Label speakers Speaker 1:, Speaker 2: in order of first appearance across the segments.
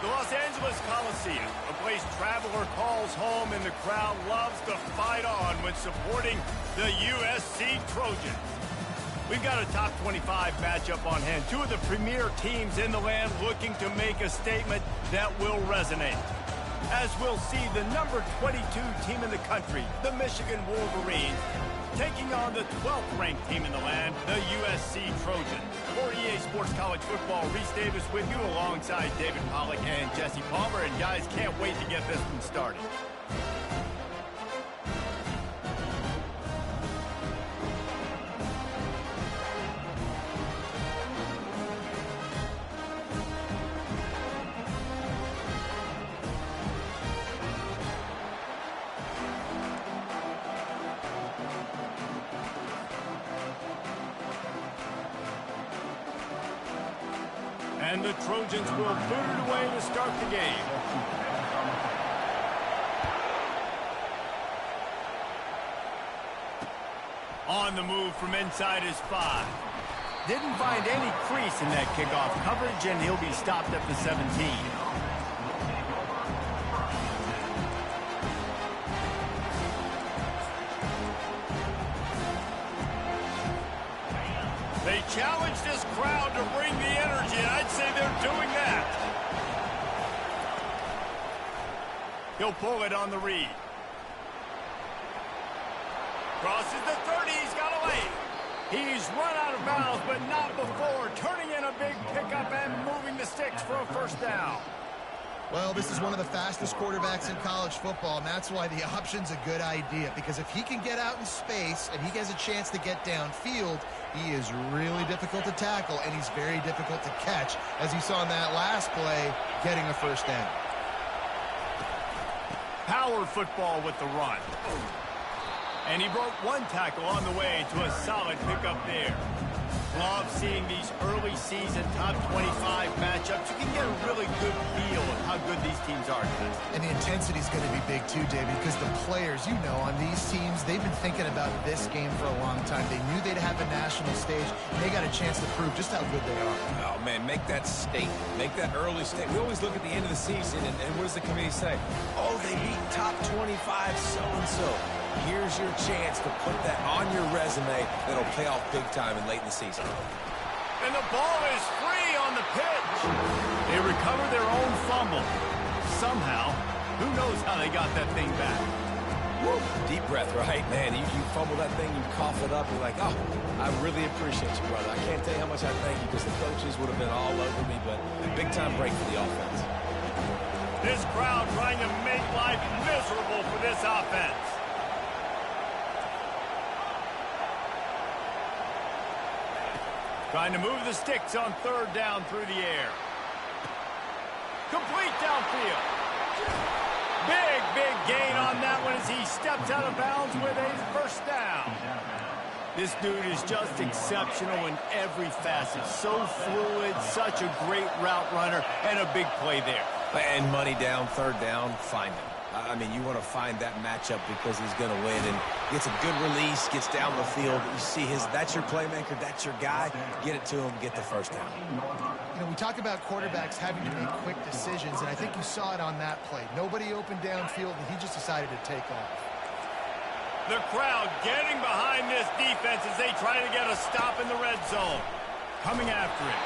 Speaker 1: The Los Angeles Coliseum, a place traveler calls home and the crowd loves to fight on when supporting the USC Trojans. We've got a top 25 matchup on hand. Two of the premier teams in the land looking to make a statement that will resonate. As we'll see, the number 22 team in the country, the Michigan Wolverines, taking on the 12th ranked team in the land, the USC Trojans. For EA Sports College Football, Reese Davis with you alongside David Pollack and Jesse Palmer. And guys, can't wait to get this one started. And the Trojans will boot it away to start the game. On the move from inside his 5. Didn't find any crease in that kickoff coverage, and he'll be stopped at the 17. They challenge this crowd to bring the energy, and I'd say they're doing that. He'll pull it on the read. Crosses the 30, he's got a lane. He's run out of bounds, but not before turning in a big pickup and moving the sticks for a first down.
Speaker 2: Well, this is one of the fastest quarterbacks in college football, and that's why the option's a good idea, because if he can get out in space and he has a chance to get downfield, he is really difficult to tackle, and he's very difficult to catch, as you saw in that last play, getting a first down.
Speaker 1: Power football with the run. And he broke one tackle on the way to a solid pickup there. Love seeing these early season top 25 matchups. You can get a really good feel of how good these teams are today.
Speaker 2: And the intensity is going to be big too, David, because the players, you know, on these teams, they've been thinking about this game for a long time. They knew they'd have a national stage, and they got a chance to prove just how good they are.
Speaker 3: Oh, man, make that statement. Make that early statement. We always look at the end of the season, and what does the committee say? Oh, they beat top 25 so-and-so. Here's your chance to put that on your resume that'll pay off big time and late in the season.
Speaker 1: And the ball is free on the pitch. They recover their own fumble. Somehow, who knows how they got that thing back.
Speaker 3: Woo. Deep breath, right? Man, you fumble that thing, you cough it up, you're like, oh, I really appreciate you, brother. I can't tell you how much I thank you because the coaches would have been all over me, but a big-time break for the offense.
Speaker 1: This crowd trying to make life miserable for this offense. Trying to move the sticks on third down through the air. Complete downfield. Big gain on that one as he steps out of bounds with a first down. This dude is just exceptional in every facet. So fluid, such a great route runner, and a big play there.
Speaker 3: And money down, third down, find him. I mean, you want to find that matchup because he's going to win and gets a good release, gets down the field. You see that's your playmaker, that's your guy. Get it to him, get the first down.
Speaker 2: You know, we talk about quarterbacks having to make quick decisions, and I think you saw it on that play. Nobody opened downfield, and he just decided to take off.
Speaker 1: The crowd getting behind this defense as they try to get a stop in the red zone. Coming after it.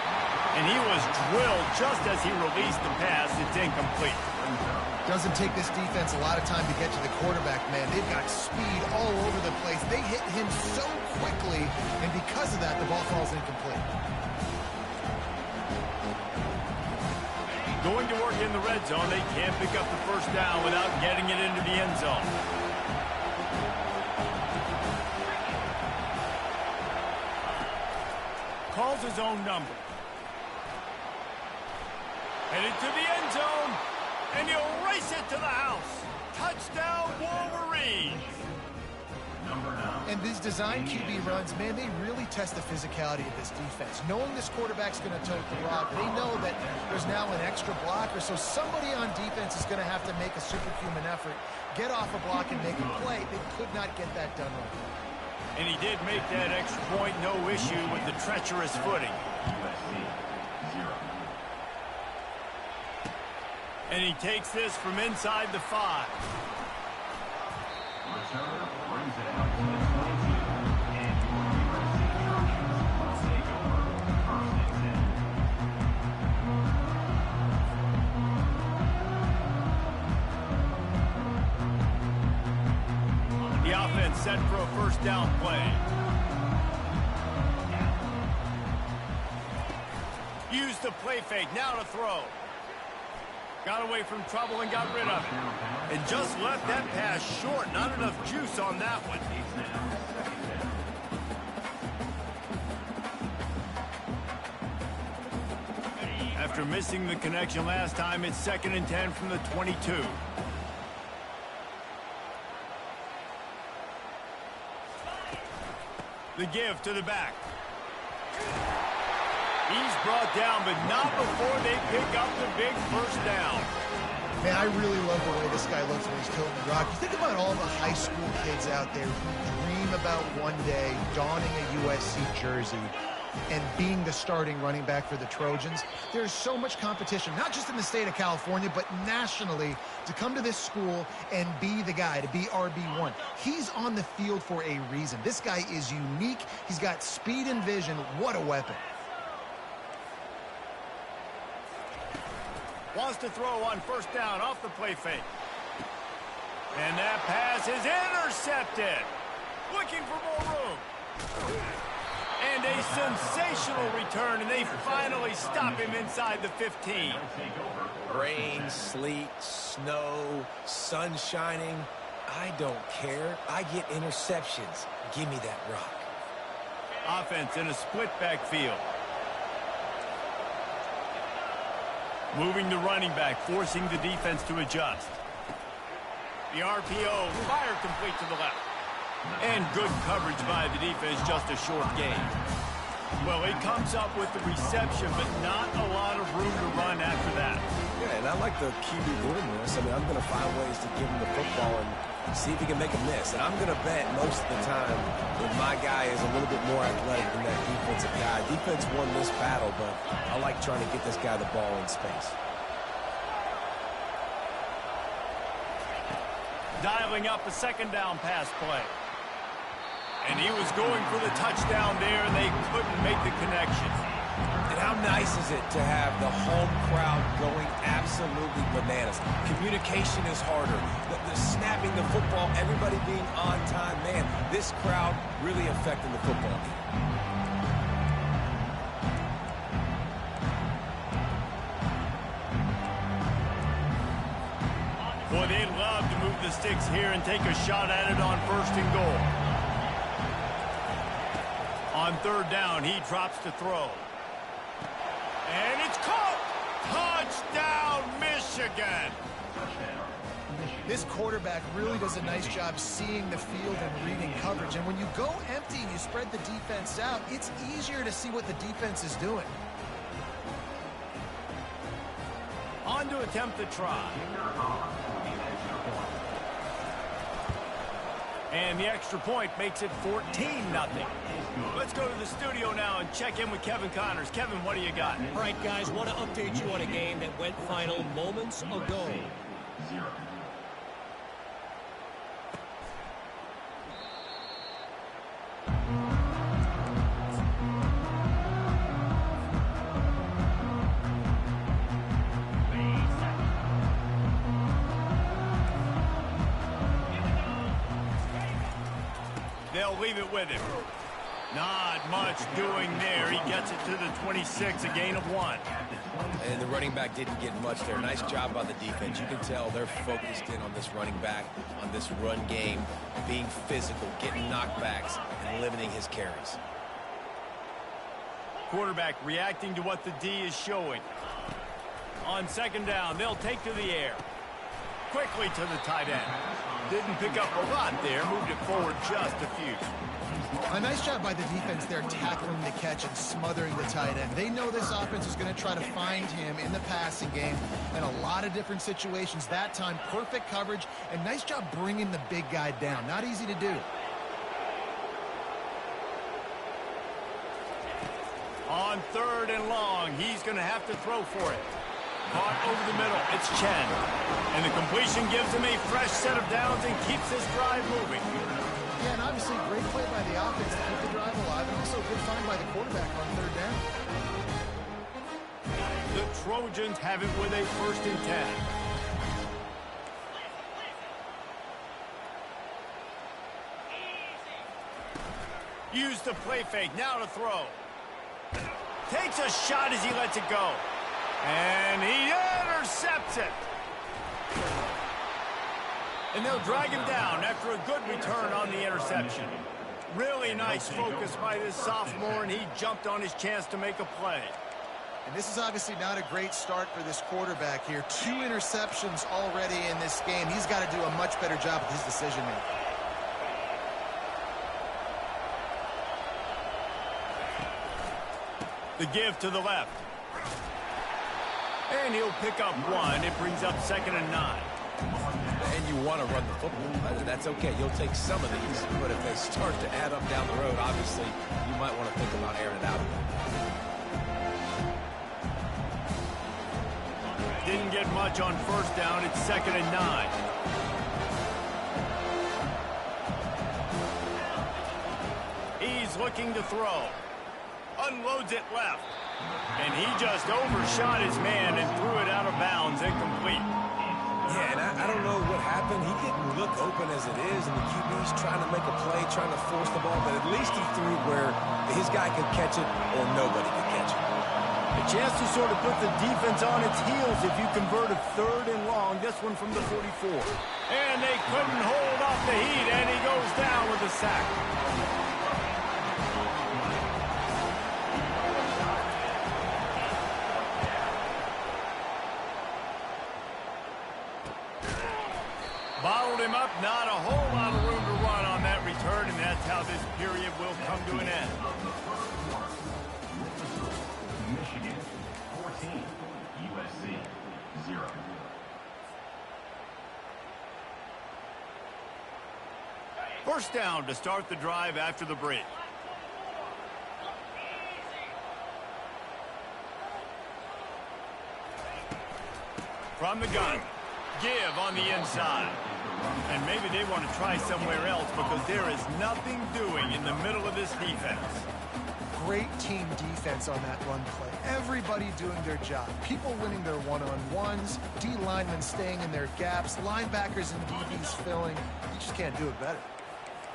Speaker 1: And he was drilled just as he released the pass. It's incomplete.
Speaker 2: Doesn't take this defense a lot of time to get to the quarterback, man. They've got speed all over the place. They hit him so quickly, and because of that, the ball falls incomplete.
Speaker 1: Going to work in the red zone, they can't pick up the first down without getting it into the end zone. Calls his own number. Headed to the end zone. And he'll race it to the house. Touchdown, Wolverines.
Speaker 2: And these design QB runs, man, they really test the physicality of this defense. Knowing this quarterback's going to tote the rock, they know that there's now an extra blocker, so somebody on defense is going to have to make a superhuman effort, get off a block and make a play. They could not get that done right now.
Speaker 1: And he did make that extra point, no issue with the treacherous footing. And he takes this from inside the 5. The offense set for a first down play. Use the play fake, now to throw. Got away from trouble and got rid of it. And just left that pass short. Not enough juice on that one. After missing the connection last time, it's 2nd and 10 from the 22. The give to the back. He's brought down, but not before they pick up the big first down.
Speaker 2: Man, I really love the way this guy looks when he's toting the rock. You think about all the high school kids out there who dream about one day donning a USC jersey and being the starting running back for the Trojans. There's so much competition, not just in the state of California, but nationally, to come to this school and be the guy, to be RB1. He's on the field for a reason. This guy is unique. He's got speed and vision. What a weapon.
Speaker 1: Wants to throw on first down off the play fake. And that pass is intercepted. Looking for more room. And a sensational return, and they finally stop him inside the 15.
Speaker 3: Rain, sleet, snow, sun shining. I don't care. I get interceptions. Give me that rock.
Speaker 1: Offense in a split backfield. Moving the running back, forcing the defense to adjust. The RPO, fire complete to the left. And good coverage by the defense, just a short gain. Well, he comes up with the reception, but not a lot of room to run after that.
Speaker 3: Yeah, and I like the QB doing this. I mean, I'm going to find ways to give him the football and see if he can make a miss. And I'm going to bet most of the time that my guy is a little bit more athletic than that defensive guy. Defense won this battle, but I like trying to get this guy the ball in space.
Speaker 1: Dialing up a second down pass play. And he was going for the touchdown there, and they couldn't make the connection.
Speaker 3: And how nice is it to have the home crowd going absolutely bananas? Communication is harder. The snapping the football, everybody being on time. Man, this crowd really affecting the football game.
Speaker 1: Boy, they'd love to move the sticks here and take a shot at it on 1st and goal. On 3rd down, he drops to throw. And it's caught! Touchdown, Michigan!
Speaker 2: This quarterback really does a nice job seeing the field and reading coverage. And when you go empty and you spread the defense out, it's easier to see what the defense is doing.
Speaker 1: On to attempt the try. And the extra point makes it 14-0. Let's go to the studio now and check in with Kevin Connors. Kevin, what do you got?
Speaker 4: All right, guys, want to update you on a game that went final moments ago.
Speaker 1: They'll leave it with him. Not much doing there. He gets it to the 26, a gain of 1.
Speaker 3: And the running back didn't get much there. Nice job by the defense. You can tell they're focused in on this running back, on this run game, being physical, getting knockbacks, and limiting his carries.
Speaker 1: Quarterback reacting to what the D is showing. On 2nd down, they'll take to the air. Quickly to the tight end. Didn't pick up a lot there. Moved it forward just a few.
Speaker 2: A nice job by the defense there tackling the catch and smothering the tight end. They know this offense is going to try to find him in the passing game in a lot of different situations. That time, perfect coverage, and nice job bringing the big guy down. Not easy to do.
Speaker 1: On 3rd and long, he's going to have to throw for it. Caught over the middle. It's Chen. And the completion gives him a fresh set of downs and keeps this drive moving.
Speaker 2: Yeah, and obviously great play by the offense to keep the drive alive, and also a good find by the quarterback on 3rd down.
Speaker 1: The Trojans have it with a 1st and 10. Use the play fake. Now to throw. Takes a shot as he lets it go. And he intercepts it. And they'll drag him down after a good return on the interception. Really nice focus by this sophomore, and he jumped on his chance to make a play.
Speaker 2: And this is obviously not a great start for this quarterback here. 2 interceptions already in this game. He's got to do a much better job with his decision-making.
Speaker 1: The give to the left. And he'll pick up 1. It brings up 2nd and 9.
Speaker 3: And you want to run the football. That's okay. You'll take some of these, but if they start to add up down the road, obviously, you might want to think about airing it out a bit.
Speaker 1: Didn't get much on 1st down. It's 2nd and 9. He's looking to throw. Unloads it left. And he just overshot his man and threw it out of bounds, incomplete.
Speaker 3: Yeah, and I don't know what happened. He didn't look open as it is, and the QB's trying to make a play, trying to force the ball, but at least he threw where his guy could catch it or nobody could catch it.
Speaker 1: A chance to sort of put the defense on its heels if you convert a 3rd and long, this one from the 44. And they couldn't hold off the heat, and he goes down with a sack. Bottled him up, not a whole lot of room to run on that return, and that's how this period will come to an end. First down to start the drive after the break. From the gun, give on the inside. And maybe they want to try somewhere else because there is nothing doing in the middle of this defense.
Speaker 2: Great team defense on that run play. Everybody doing their job. People winning their one-on-ones, D linemen staying in their gaps, linebackers and DBs filling. You just can't do it better.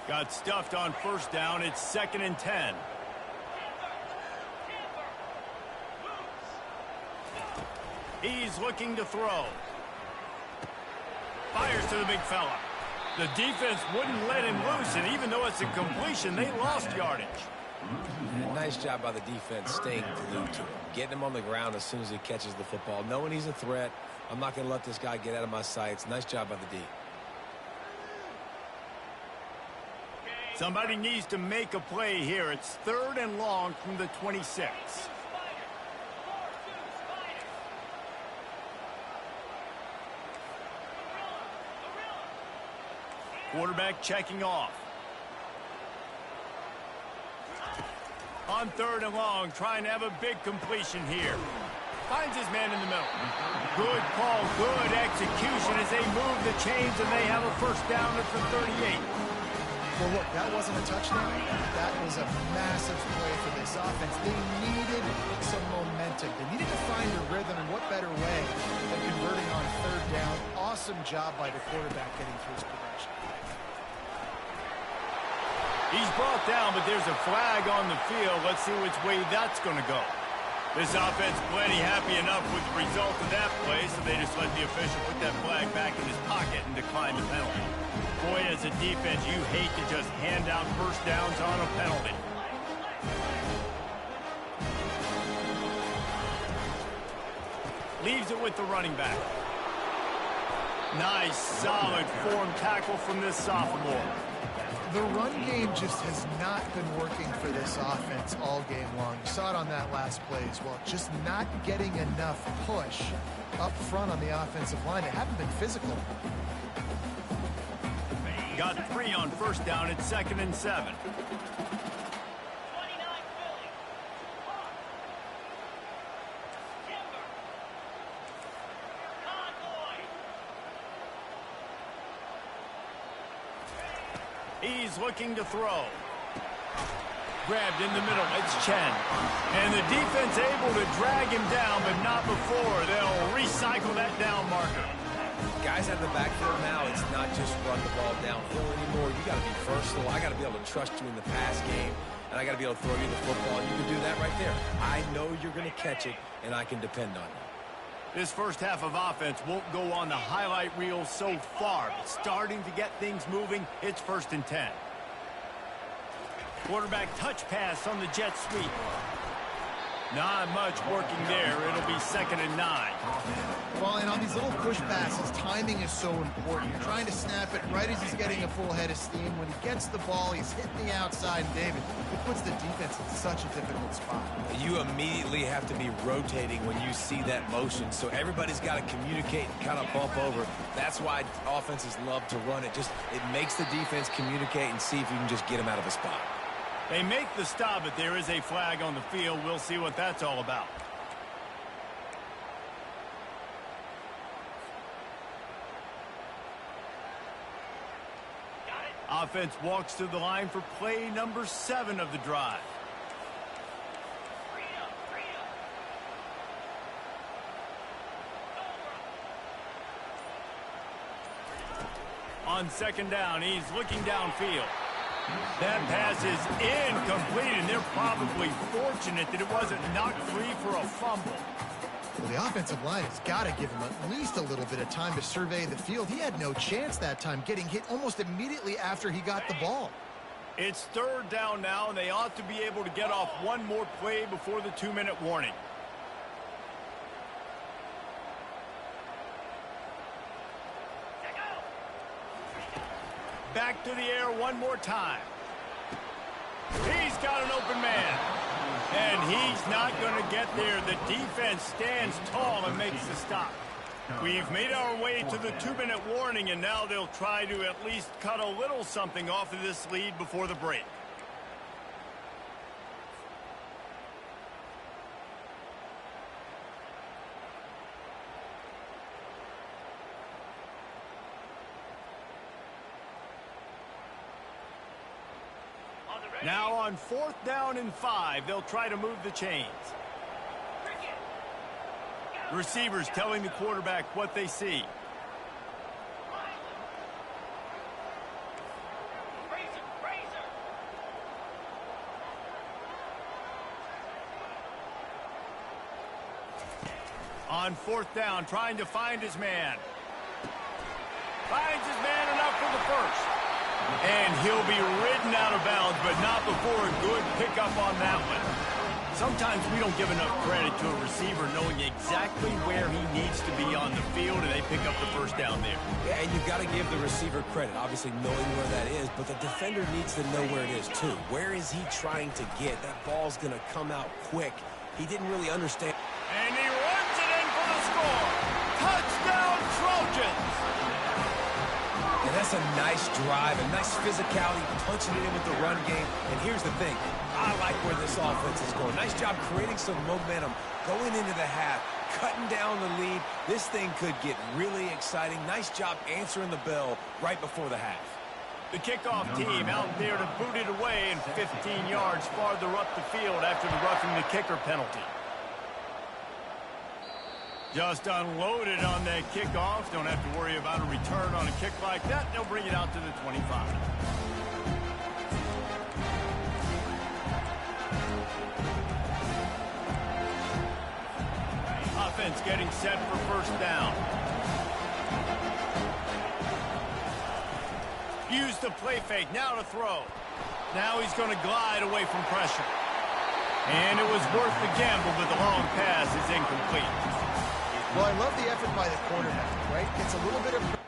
Speaker 1: Got stuffed on first down. It's 2nd and 10. He's looking to throw. Fires to the big fella. The defense wouldn't let him loose, and even though it's a completion, they lost yardage.
Speaker 3: And nice job by the defense staying glued to him. Getting him on the ground as soon as he catches the football. Knowing he's a threat, I'm not going to let this guy get out of my sights. Nice job by the D.
Speaker 1: Somebody needs to make a play here. It's 3rd and long from the 26. Quarterback checking off. On 3rd and long, trying to have a big completion here. Finds his man in the middle. Good call, good execution as they move the chains, and they have a first down at the 38.
Speaker 2: Well, look, that wasn't a touchdown. That was a massive play for this offense. They needed some momentum. They needed to find a rhythm, and what better way than converting on 3rd down. Awesome job by the quarterback getting through his progression.
Speaker 1: He's brought down, but there's a flag on the field. Let's see which way that's going to go. This offense plenty happy enough with the result of that play, so they just let the official put that flag back in his pocket and decline the penalty. Boy, as a defense, you hate to just hand out first downs on a penalty. Leaves it with the running back. Nice, solid form tackle from this sophomore.
Speaker 2: The run game just has not been working for this offense all game long. You saw it on that last play as well. Just not getting enough push up front on the offensive line. They haven't been physical.
Speaker 1: Got 3 on first down. It's 2nd and 7. He's looking to throw. Grabbed in the middle. It's Chen. And the defense able to drag him down, but not before. They'll recycle that down marker.
Speaker 3: Guys at the backfield now, it's not just run the ball downhill anymore. You got to be versatile. I got to be able to trust you in the pass game, and I got to be able to throw you the football. And you can do that right there. I know you're going to catch it, and I can depend on you.
Speaker 1: This first half of offense won't go on the highlight reel so far, but starting to get things moving. It's 1st and 10. Quarterback touch pass on the jet sweep. Not much working there. It'll be 2nd and 9.
Speaker 2: Well, and on these little push passes, timing is so important. You're trying to snap it right as he's getting a full head of steam. When he gets the ball, he's hitting the outside. And David, it puts the defense in such a difficult spot.
Speaker 3: You immediately have to be rotating when you see that motion, so everybody's got to communicate and kind of bump over. That's why offenses love to run it. It makes the defense communicate and see if you can just get him out of a spot.
Speaker 1: They make the stop, but there is a flag on the field. We'll see what that's all about. Offense walks to the line for play number 7 of the drive. On 2nd down, he's looking downfield. That pass is incomplete, and they're probably fortunate that it wasn't knocked free for a fumble.
Speaker 2: Well, the offensive line has got to give him at least a little bit of time to survey the field. He had no chance that time, getting hit almost immediately after he got the ball.
Speaker 1: It's 3rd down now, and they ought to be able to get off one more play before the 2-minute warning. Back to the air one more time. He's got an open man. And he's not going to get there. The defense stands tall and makes the stop. We've made our way to the 2-minute warning, and now they'll try to at least cut a little something off of this lead before the break. Now on 4th down and 5, they'll try to move the chains. Receivers telling the quarterback what they see. On 4th down, trying to find his man. Finds his man enough for the first. And he'll be ridden out of bounds, but not before a good pickup on that one. Sometimes we don't give enough credit to a receiver knowing exactly where he needs to be on the field, and they pick up the first down there.
Speaker 3: Yeah, and you've got to give the receiver credit, obviously knowing where that is, but the defender needs to know where it is too. Where is he trying to get? That ball's going to come out quick. He didn't really understand.
Speaker 1: And he runs it in for the score. Touchdown, Trojans!
Speaker 3: And that's a nice drive, a nice physicality, punching it in with the run game. And here's the thing. I like where this offense is going. Nice job creating some momentum, going into the half, cutting down the lead. This thing could get really exciting. Nice job answering the bell right before the half.
Speaker 1: The kickoff team out there to boot it away and 15 yards farther up the field after the roughing the kicker penalty. Just unloaded on that kickoff. Don't have to worry about a return on a kick like that. They'll bring it out to the 25. Offense getting set for first down. Use the play fake. Now to throw. Now he's going to glide away from pressure. And it was worth the gamble, but the long pass is incomplete.
Speaker 2: Well, I love the effort by the quarterback, right? It's a little bit of...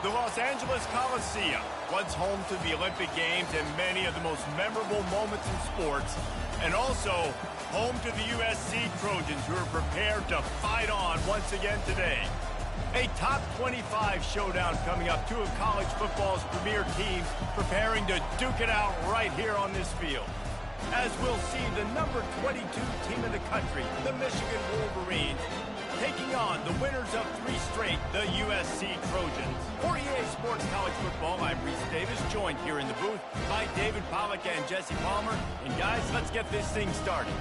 Speaker 1: The Los Angeles Coliseum, once home to the Olympic Games and many of the most memorable moments in sports, and also home to the USC Trojans, who are prepared to fight on once again today. A top 25 showdown coming up. Two of college football's premier teams preparing to duke it out right here on this field. As we'll see the number 22 team in the country, the Michigan Wolverines, taking on the winners of 3 straight, the USC Trojans. For EA Sports College Football, I'm Reese Davis, joined here in the booth by David Pollack and Jesse Palmer. And guys, let's get this thing started.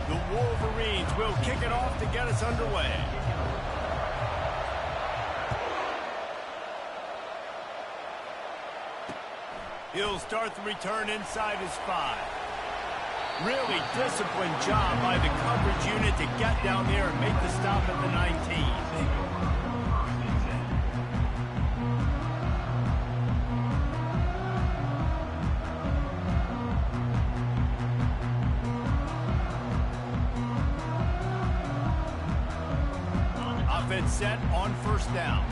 Speaker 1: The Wolverines will kick it off to get us underway. He'll start the return inside his 5. Really disciplined job by the coverage unit to get down there and make the stop at the 19. Offense set on first down.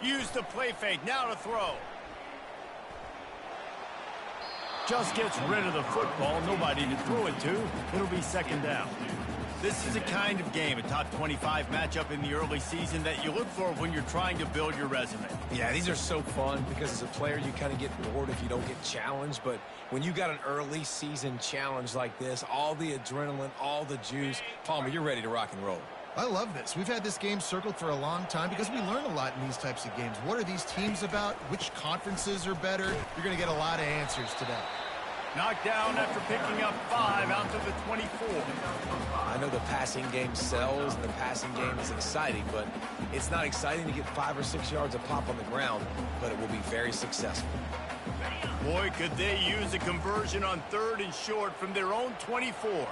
Speaker 1: Use the play fake, now to throw. Just gets rid of the football, nobody to throw it to. It'll be second down. This is a kind of game, a top 25 matchup in the early season that you look for when you're trying to build your resume.
Speaker 3: Yeah, these are so fun because as a player, you kind of get bored if you don't get challenged. But when you got an early season challenge like this, all the adrenaline, all the juice, Palmer, you're ready to rock and roll.
Speaker 2: I love this. We've had this game circled for a long time because we learn a lot in these types of games. What are these teams about? Which conferences are better? You're going to get a lot of answers today.
Speaker 1: Knocked down after picking up 5 out to the 24.
Speaker 3: I know the passing game sells and the passing game is exciting, but it's not exciting to get 5 or 6 yards of pop on the ground, but it will be very successful.
Speaker 1: Boy, could they use a conversion on 3rd and short from their own 24.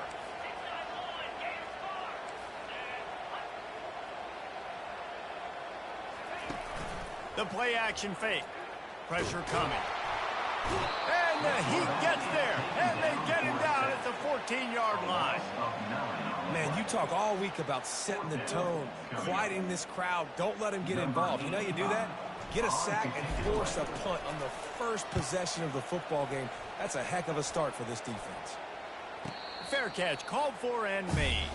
Speaker 1: The play action fake. Pressure coming. And the Heat gets there. And they get him down at the 14-yard line.
Speaker 3: Man, you talk all week about setting the tone, quieting this crowd. Don't let him get involved. You know how you do that? Get a sack and force a punt on the first possession of the football game. That's a heck of a start for this defense.
Speaker 1: Fair catch, called for and made.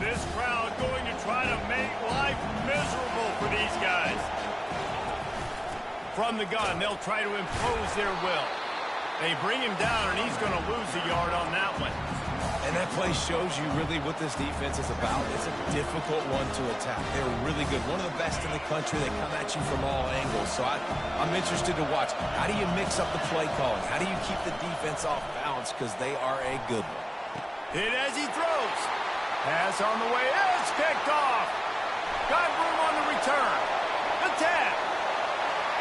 Speaker 1: This crowd going to try to make life miserable for these guys. From the gun, they'll try to impose their will. They bring him down, and he's going to lose a yard on that one.
Speaker 3: And that play shows you really what this defense is about. It's a difficult one to attack. They're really good. One of the best in the country. They come at you from all angles. So I'm interested to watch. How do you mix up the play calling? How do you keep the defense off balance? Because they are a good one.
Speaker 1: Hit as he throws. Pass on the way. It's picked off. Got room on the return. The 10.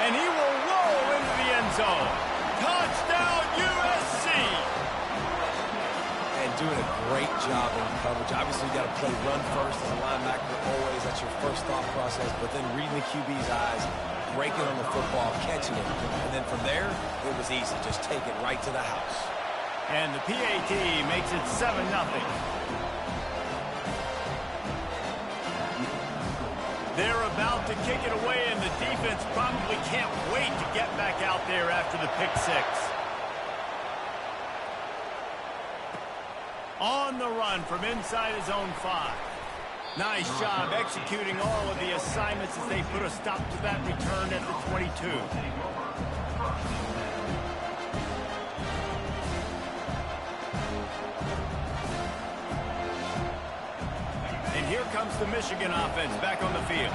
Speaker 1: And he will roll into the end zone. Touchdown, USC.
Speaker 3: And doing a great job in coverage. Obviously, you got to play run first as a linebacker always. That's your first thought process. But then reading the QB's eyes, breaking on the football, catching it. And then from there, it was easy. Just take it right to the house.
Speaker 1: And the PAT makes it 7-0. They're about to kick it away, and the defense probably can't wait to get back out there after the pick 6. On the run from inside his own 5. Nice job executing all of the assignments as they put a stop to that return at the 22. And here comes the Michigan offense back on the field.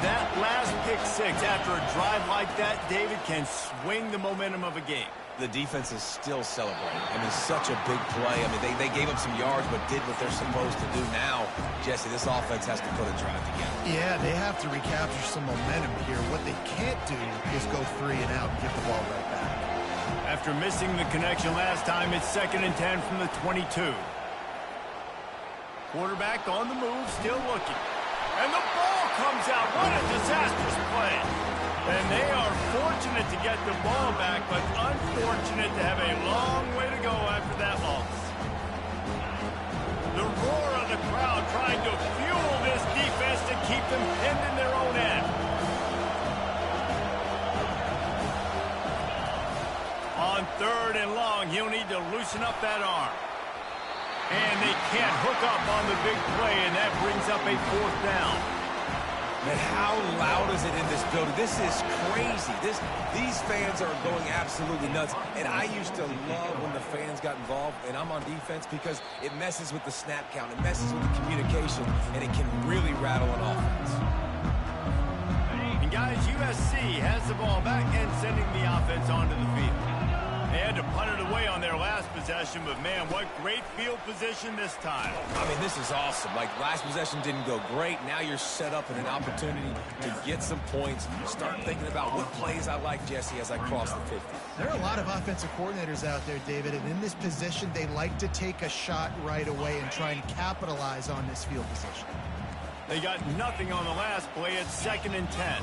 Speaker 1: That last pick 6 after a drive like that, David, can swing the momentum of a game.
Speaker 3: The defense is still celebrating. I mean, such a big play. I mean, they gave up some yards but did what they're supposed to do. Now, Jesse, this offense has to put a drive together.
Speaker 2: Yeah, they have to recapture some momentum here. What they can't do is just go 3 and out and give the ball right back.
Speaker 1: After missing the connection last time, it's 2nd and 10 from the 22. Quarterback on the move, still looking. And the ball comes out. What a disastrous play. And they are fortunate to get the ball back, but unfortunate to have a long way to go after that loss. The roar of the crowd trying to fuel this defense to keep them pinned in their own end. On 3rd and long, he'll need to loosen up that arm. And they can't hook up on the big play, and that brings up a 4th down.
Speaker 3: Man, how loud is it in this building? This is crazy. These fans are going absolutely nuts. And I used to love when the fans got involved, and I'm on defense, because it messes with the snap count. It messes with the communication, and it can really rattle an offense.
Speaker 1: And guys, USC has the ball back and sending the offense onto the field. They had to punt it away on their last possession, but man, what great field position this time.
Speaker 3: I mean, this is awesome. Like, last possession didn't go great. Now you're set up in an opportunity to get some points. Start thinking about what plays I like, Jesse, as I cross the 50.
Speaker 2: There are a lot of offensive coordinators out there, David, and in this position, they like to take a shot right away and try and capitalize on this field position.
Speaker 1: They got nothing on the last play. It's 2nd and 10.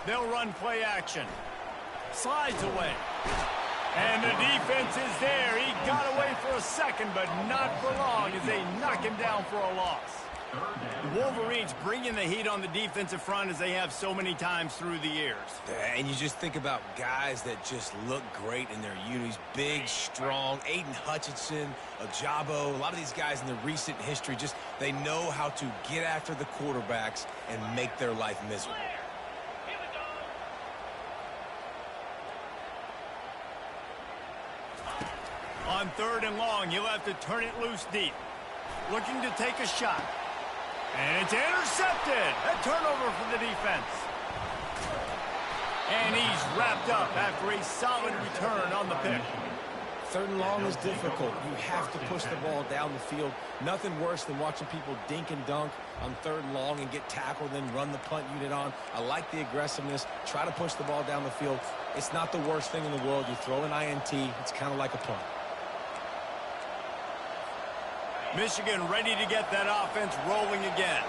Speaker 1: They'll run play action. Slides away. And the defense is there. He got away for a second, but not for long as they knock him down for a loss. The Wolverines bringing the heat on the defensive front as they have so many times through the years.
Speaker 3: And you just think about guys that just look great in their unis. Big, strong. Aiden Hutchinson, Ajabo. A lot of these guys in the recent history, just they know how to get after the quarterbacks and make their life miserable.
Speaker 1: On 3rd and long, he'll have to turn it loose deep. Looking to take a shot. And it's intercepted. A turnover for the defense. And he's wrapped up after a solid return on the pick.
Speaker 3: 3rd and long is difficult. You have to push the ball down the field. Nothing worse than watching people dink and dunk on 3rd and long and get tackled, then run the punt unit on. I like the aggressiveness. Try to push the ball down the field. It's not the worst thing in the world. You throw an INT, it's kind of like a punt.
Speaker 1: Michigan ready to get that offense rolling again.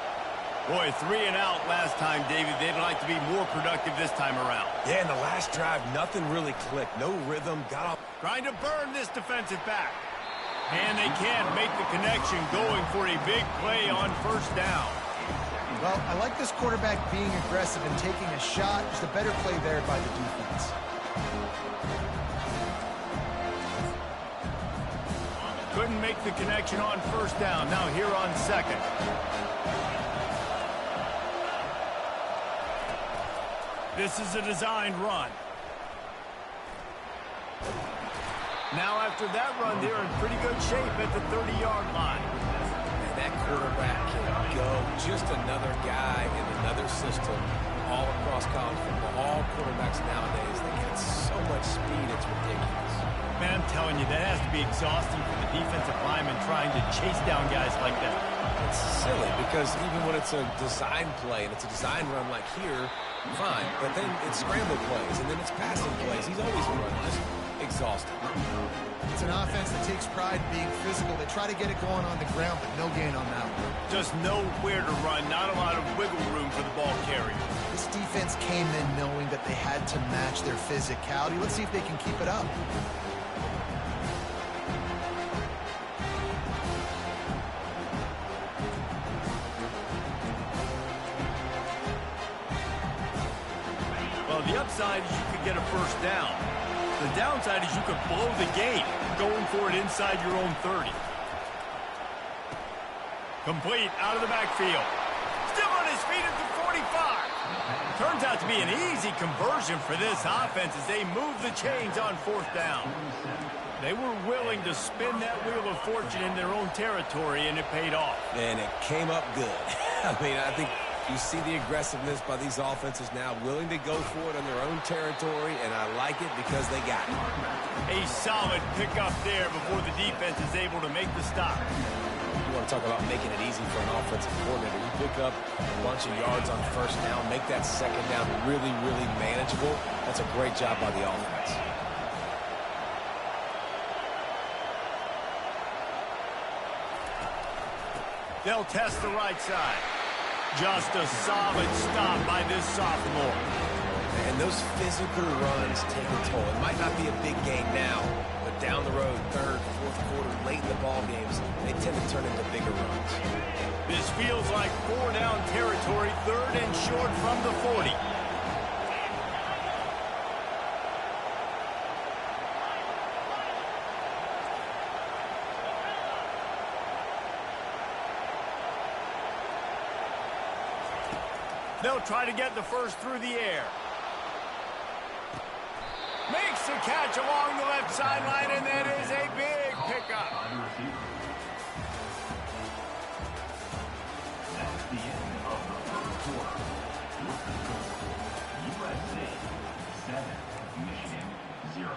Speaker 1: Boy, 3 and out last time, David. They'd like to be more productive this time around.
Speaker 3: Yeah, in the last drive, nothing really clicked. No rhythm. Got off.
Speaker 1: Trying to burn this defensive back. And they can't make the connection, going for a big play on 1st down.
Speaker 2: Well, I like this quarterback being aggressive and taking a shot. Just a better play there by the defense.
Speaker 1: Couldn't make the connection on 1st down. Now here on 2nd. This is a designed run. Now after that run, they're in pretty good shape at the 30-yard line.
Speaker 3: And that quarterback can go. Just another guy in another system all across college football. All quarterbacks nowadays, they got so much speed, it's ridiculous.
Speaker 1: Man, I'm telling you, that has to be exhausting for the defensive lineman trying to chase down guys like that.
Speaker 3: It's silly because even when it's a design play and it's a design run like here, fine. But then it's scramble plays and then it's passing plays. He's always running, just exhausting.
Speaker 2: It's an offense that takes pride in being physical. They try to get it going on the ground, but no gain on that one.
Speaker 1: Just nowhere to run, not a lot of wiggle room for the ball carrier.
Speaker 2: This defense came in knowing that they had to match their physicality. Let's see if they can keep it up.
Speaker 1: Well, the upside is you could get a 1st down. The downside is you could blow the game going for it inside your own 30. Complete out of the backfield. Still on his feet at the 45. Turns out to be an easy conversion for this offense as they move the chains on 4th down. They were willing to spin that wheel of fortune in their own territory, and it paid off.
Speaker 3: And it came up good. I mean, I think you see the aggressiveness by these offenses now, willing to go for it on their own territory, and I like it because they got it.
Speaker 1: A solid pickup there before the defense is able to make the stop.
Speaker 3: want to talk about making it easy for an offensive coordinator. You pick up a bunch of yards on first down, make that second down really, really manageable. That's a great job by the offense.
Speaker 1: They'll test the right side. Just a solid stop by this sophomore.
Speaker 3: And those physical runs take a toll. It might not be a big gain now, but down the road, third, fourth quarter, late in the ball games, they tend to turn into bigger runs.
Speaker 1: This feels like 4-down territory, third and short from the 40. They'll try to get the first through the air. Makes the catch along the left sideline, and that is a big pickup.
Speaker 5: That's the end of the first quarter. USA 7, Michigan 0.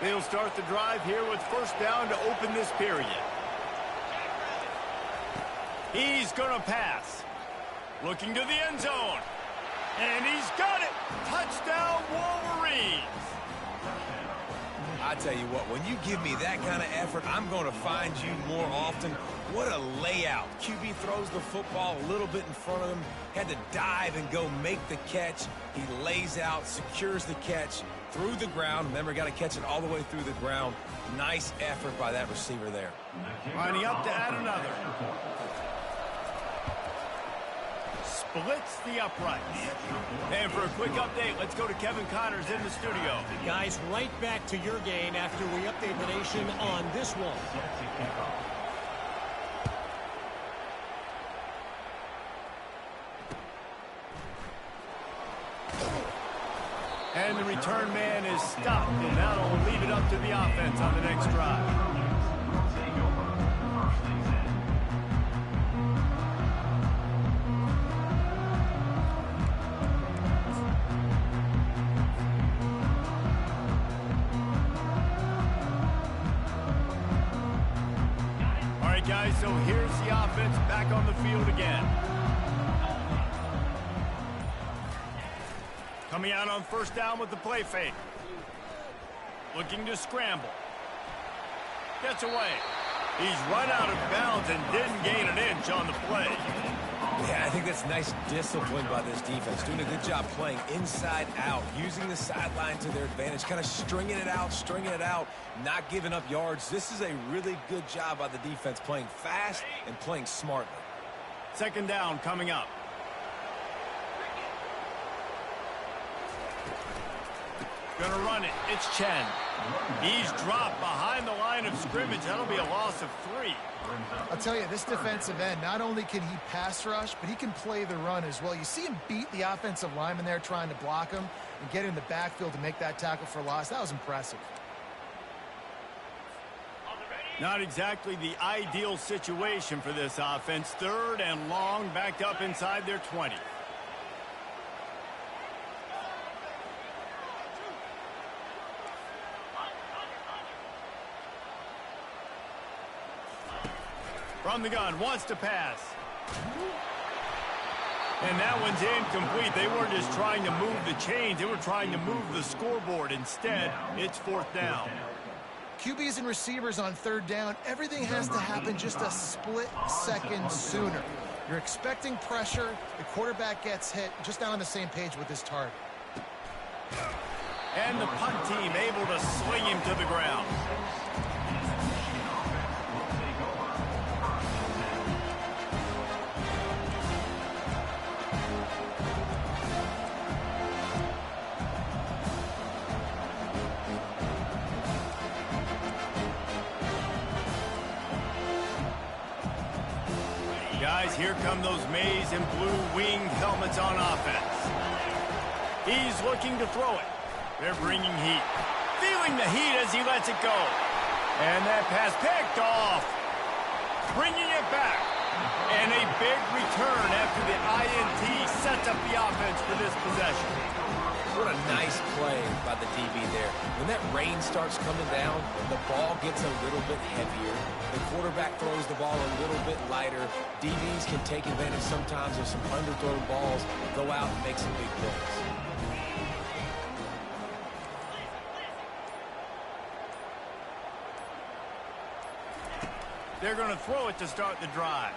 Speaker 1: They'll start the drive here with first down to open this period. He's going to pass. Looking to the end zone. And he's got it. Touchdown, Wolverines.
Speaker 3: I tell you what, when you give me that kind of effort, I'm going to find you more often. What a layout. QB throws the football a little bit in front of him, had to dive and go make the catch. He lays out, secures the catch through the ground. Remember, got to catch it all the way through the ground. Nice effort by that receiver there.
Speaker 1: Lining up to add another. Splits the uprights. And for a quick update, let's go to Kevin Connors in the studio.
Speaker 4: Guys, right back to your game after we update the nation on this one.
Speaker 1: And the return man is stopped, and that'll leave it up to the offense on the next drive. All right, guys, so here's the offense back on the field again. Coming out on first down with the play fake. Looking to scramble. Gets away. He's run out of bounds and didn't gain an inch on the play.
Speaker 3: Yeah, I think that's nice discipline by this defense. Doing a good job playing inside out, using the sideline to their advantage, kind of stringing it out, not giving up yards. This is a really good job by the defense, playing fast and playing smartly.
Speaker 1: Second down coming up. Gonna run it. It's Chen. He's dropped behind the line of scrimmage. That'll be a loss of 3.
Speaker 2: I'll tell you, this defensive end, not only can he pass rush, but he can play the run as well. You see him beat the offensive lineman there trying to block him and get in the backfield to make that tackle for loss. That was impressive.
Speaker 1: Not exactly the ideal situation for this offense. Third and long, backed up inside their 20. From the gun, wants to pass. And that one's incomplete. They weren't just trying to move the chains. They were trying to move the scoreboard. Instead, it's fourth down.
Speaker 2: QBs and receivers on third down, everything has to happen just a split second sooner. You're expecting pressure. The quarterback gets hit. Just not on the same page with his target.
Speaker 1: And the punt team able to sling him to the ground. Guys, here come those maize and blue winged helmets on offense. He's looking to throw it. They're bringing heat. Feeling the heat as he lets it go. And that pass picked off. Bringing it back. And a big return after the INT sets up the offense for this possession.
Speaker 3: What a nice play by the DB there. When that rain starts coming down, the ball gets a little bit heavier. The quarterback throws the ball a little bit lighter. DBs can take advantage sometimes of some underthrown balls, go out and make some big plays.
Speaker 1: They're going to throw it to start the drive.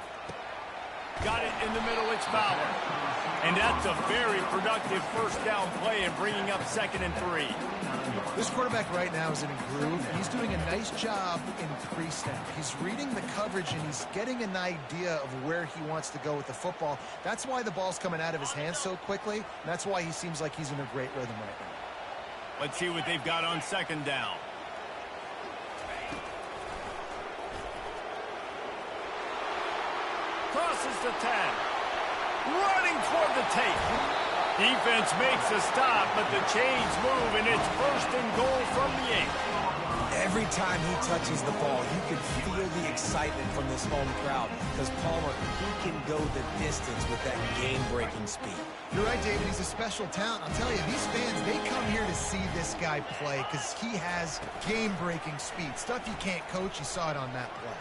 Speaker 1: Got it in the middle, it's Fowler. And that's a very productive first down play and bringing up 2nd and 3.
Speaker 2: This quarterback right now is in a groove, and he's doing a nice job in pre-snap. He's reading the coverage, and he's getting an idea of where he wants to go with the football. That's why the ball's coming out of his hands so quickly, and that's why he seems like he's in a great rhythm right now.
Speaker 1: Let's see what they've got on 2nd down. Crosses the 10. Running toward the tape. Defense makes a stop, but the chains move, and it's 1st and goal from the 8.
Speaker 3: Every time he touches the ball, you can feel the excitement from this home crowd because Palmer, he can go the distance with that game-breaking speed.
Speaker 2: You're right, David. He's a special talent. I'll tell you, these fans, they come here to see this guy play because he has game-breaking speed. Stuff you can't coach. You saw it on that play.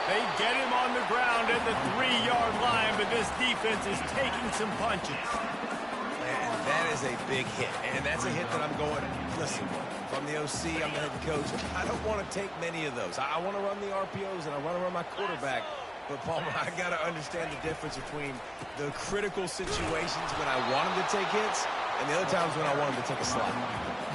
Speaker 1: They get him on the ground at the 3-yard line, but this defense is taking some punches.
Speaker 3: And that is a big hit. And that's a hit that I'm going, listen, if I'm the OC, I'm the head coach, I don't want to take many of those. I want to run the RPOs, and I want to run my quarterback. But, Palmer, I got to understand the difference between the critical situations when I want him to take hits and the other times when I want him to take a slide.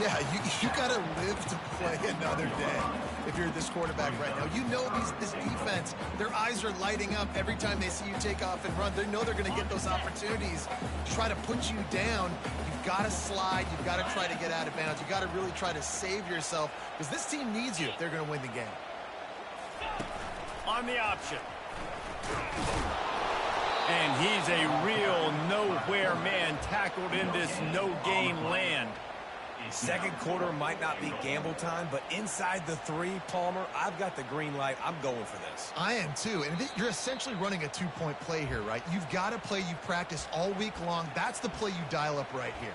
Speaker 2: Yeah, you got to live to play another day if you're this quarterback right now. You know this defense, their eyes are lighting up every time they see you take off and run. They know they're going to get those opportunities to try to put you down. You've got to slide. You've got to try to get out of bounds. You've got to really try to save yourself because this team needs you if they're going to win the game.
Speaker 1: On the option. And he's a real nowhere man tackled in this no-gain land.
Speaker 3: Second quarter might not be gamble time, but inside the 3, Palmer, I've got the green light. I'm going for this.
Speaker 2: I am too, and you're essentially running a 2-point play here, right? You've got a play you practice all week long. That's the play you dial up right here.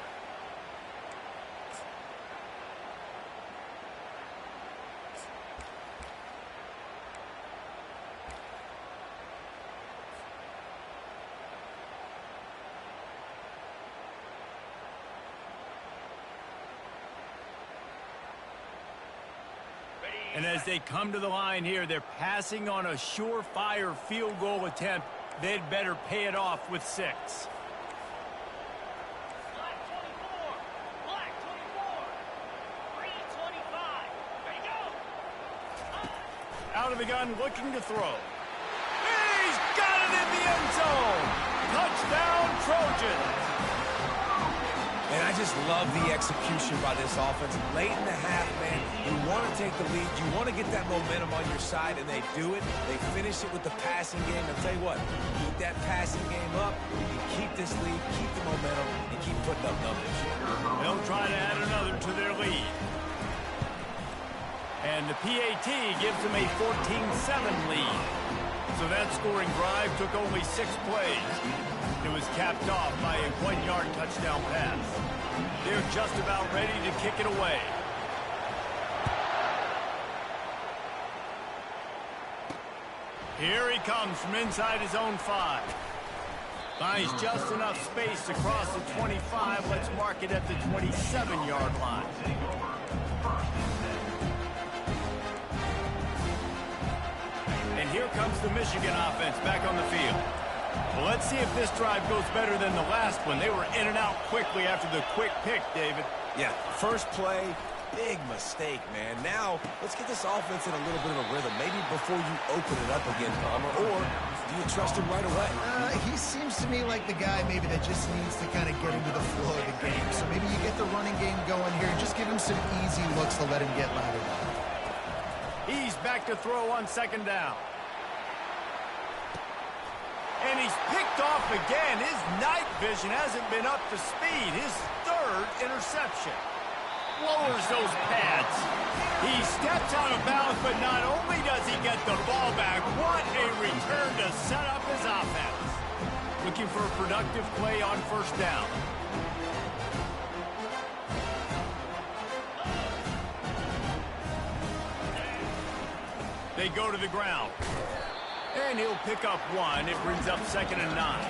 Speaker 1: And as they come to the line here, they're passing on a surefire field goal attempt. They'd better pay it off with 6.
Speaker 6: Black 24. Black 24. Green 25. Ready, go.
Speaker 1: Out of the gun, looking to throw. He's got it in the end zone. Touchdown, Trojans.
Speaker 3: And I just love the execution by this offense. Late in the half, man, you want to take the lead. You want to get that momentum on your side, and they do it. They finish it with the passing game. I'll tell you what, keep that passing game up. You can keep this lead, keep the momentum, and keep putting up numbers.
Speaker 1: They'll try to add another to their lead. And the PAT gives them a 14-7 lead. So that scoring drive took only 6 plays. It was capped off by a 1-yard touchdown pass. They're just about ready to kick it away. Here he comes from inside his own 5. Finds just enough space to cross the 25. Let's mark it at the 27-yard line. And here comes the Michigan offense back on the field. Well, let's see if this drive goes better than the last one. They were in and out quickly after the quick pick, David.
Speaker 3: Yeah, first play, big mistake, man. Now, let's get this offense in a little bit of a rhythm. Maybe before you open it up again, Palmer, or do you trust him right away?
Speaker 2: He seems to me like the guy maybe that just needs to kind of get into the flow of the game. So maybe you get the running game going here and just give him some easy looks to let him get louder.
Speaker 1: He's back to throw on 2nd down. And he's picked off again. His night vision hasn't been up to speed. His 3rd interception. lowers those pads. He steps out of bounds, but not only does he get the ball back, what a return to set up his offense. Looking for a productive play on first down. They go to the ground. And he'll pick up one. It brings up 2nd and 9.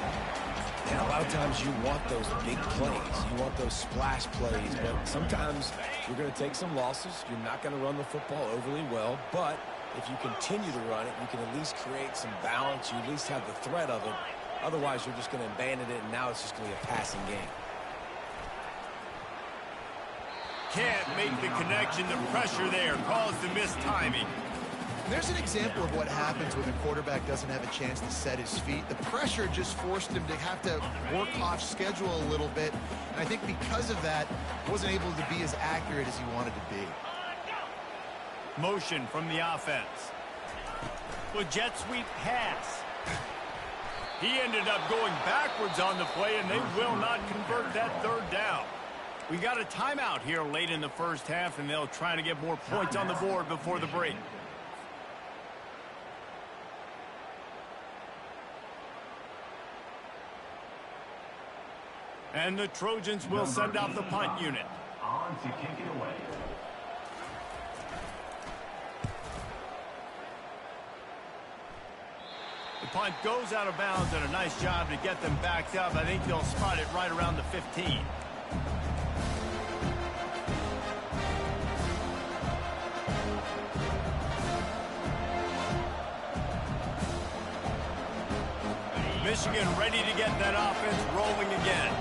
Speaker 3: And a lot of times you want those big plays. You want those splash plays. But sometimes you're going to take some losses. You're not going to run the football overly well. But if you continue to run it, you can at least create some balance. You at least have the threat of it. Otherwise, you're just going to abandon it, and now it's just going to be a passing game.
Speaker 1: Can't make the connection. The pressure there caused the missed timing.
Speaker 2: There's an example of what happens when the quarterback doesn't have a chance to set his feet. The pressure just forced him to have to work off schedule a little bit. And I think because of that, wasn't able to be as accurate as he wanted to be.
Speaker 1: Motion from the offense. With jet sweep pass. He ended up going backwards on the play, and they will not convert that 3rd down. We got a timeout here late in the first half, and they'll try to get more points on the board before the break. And the Trojans will send out the punt unit.
Speaker 5: On to kick it away.
Speaker 1: The punt goes out of bounds, and a nice job to get them backed up. I think they'll spot it right around the 15. Michigan ready to get that offense rolling again.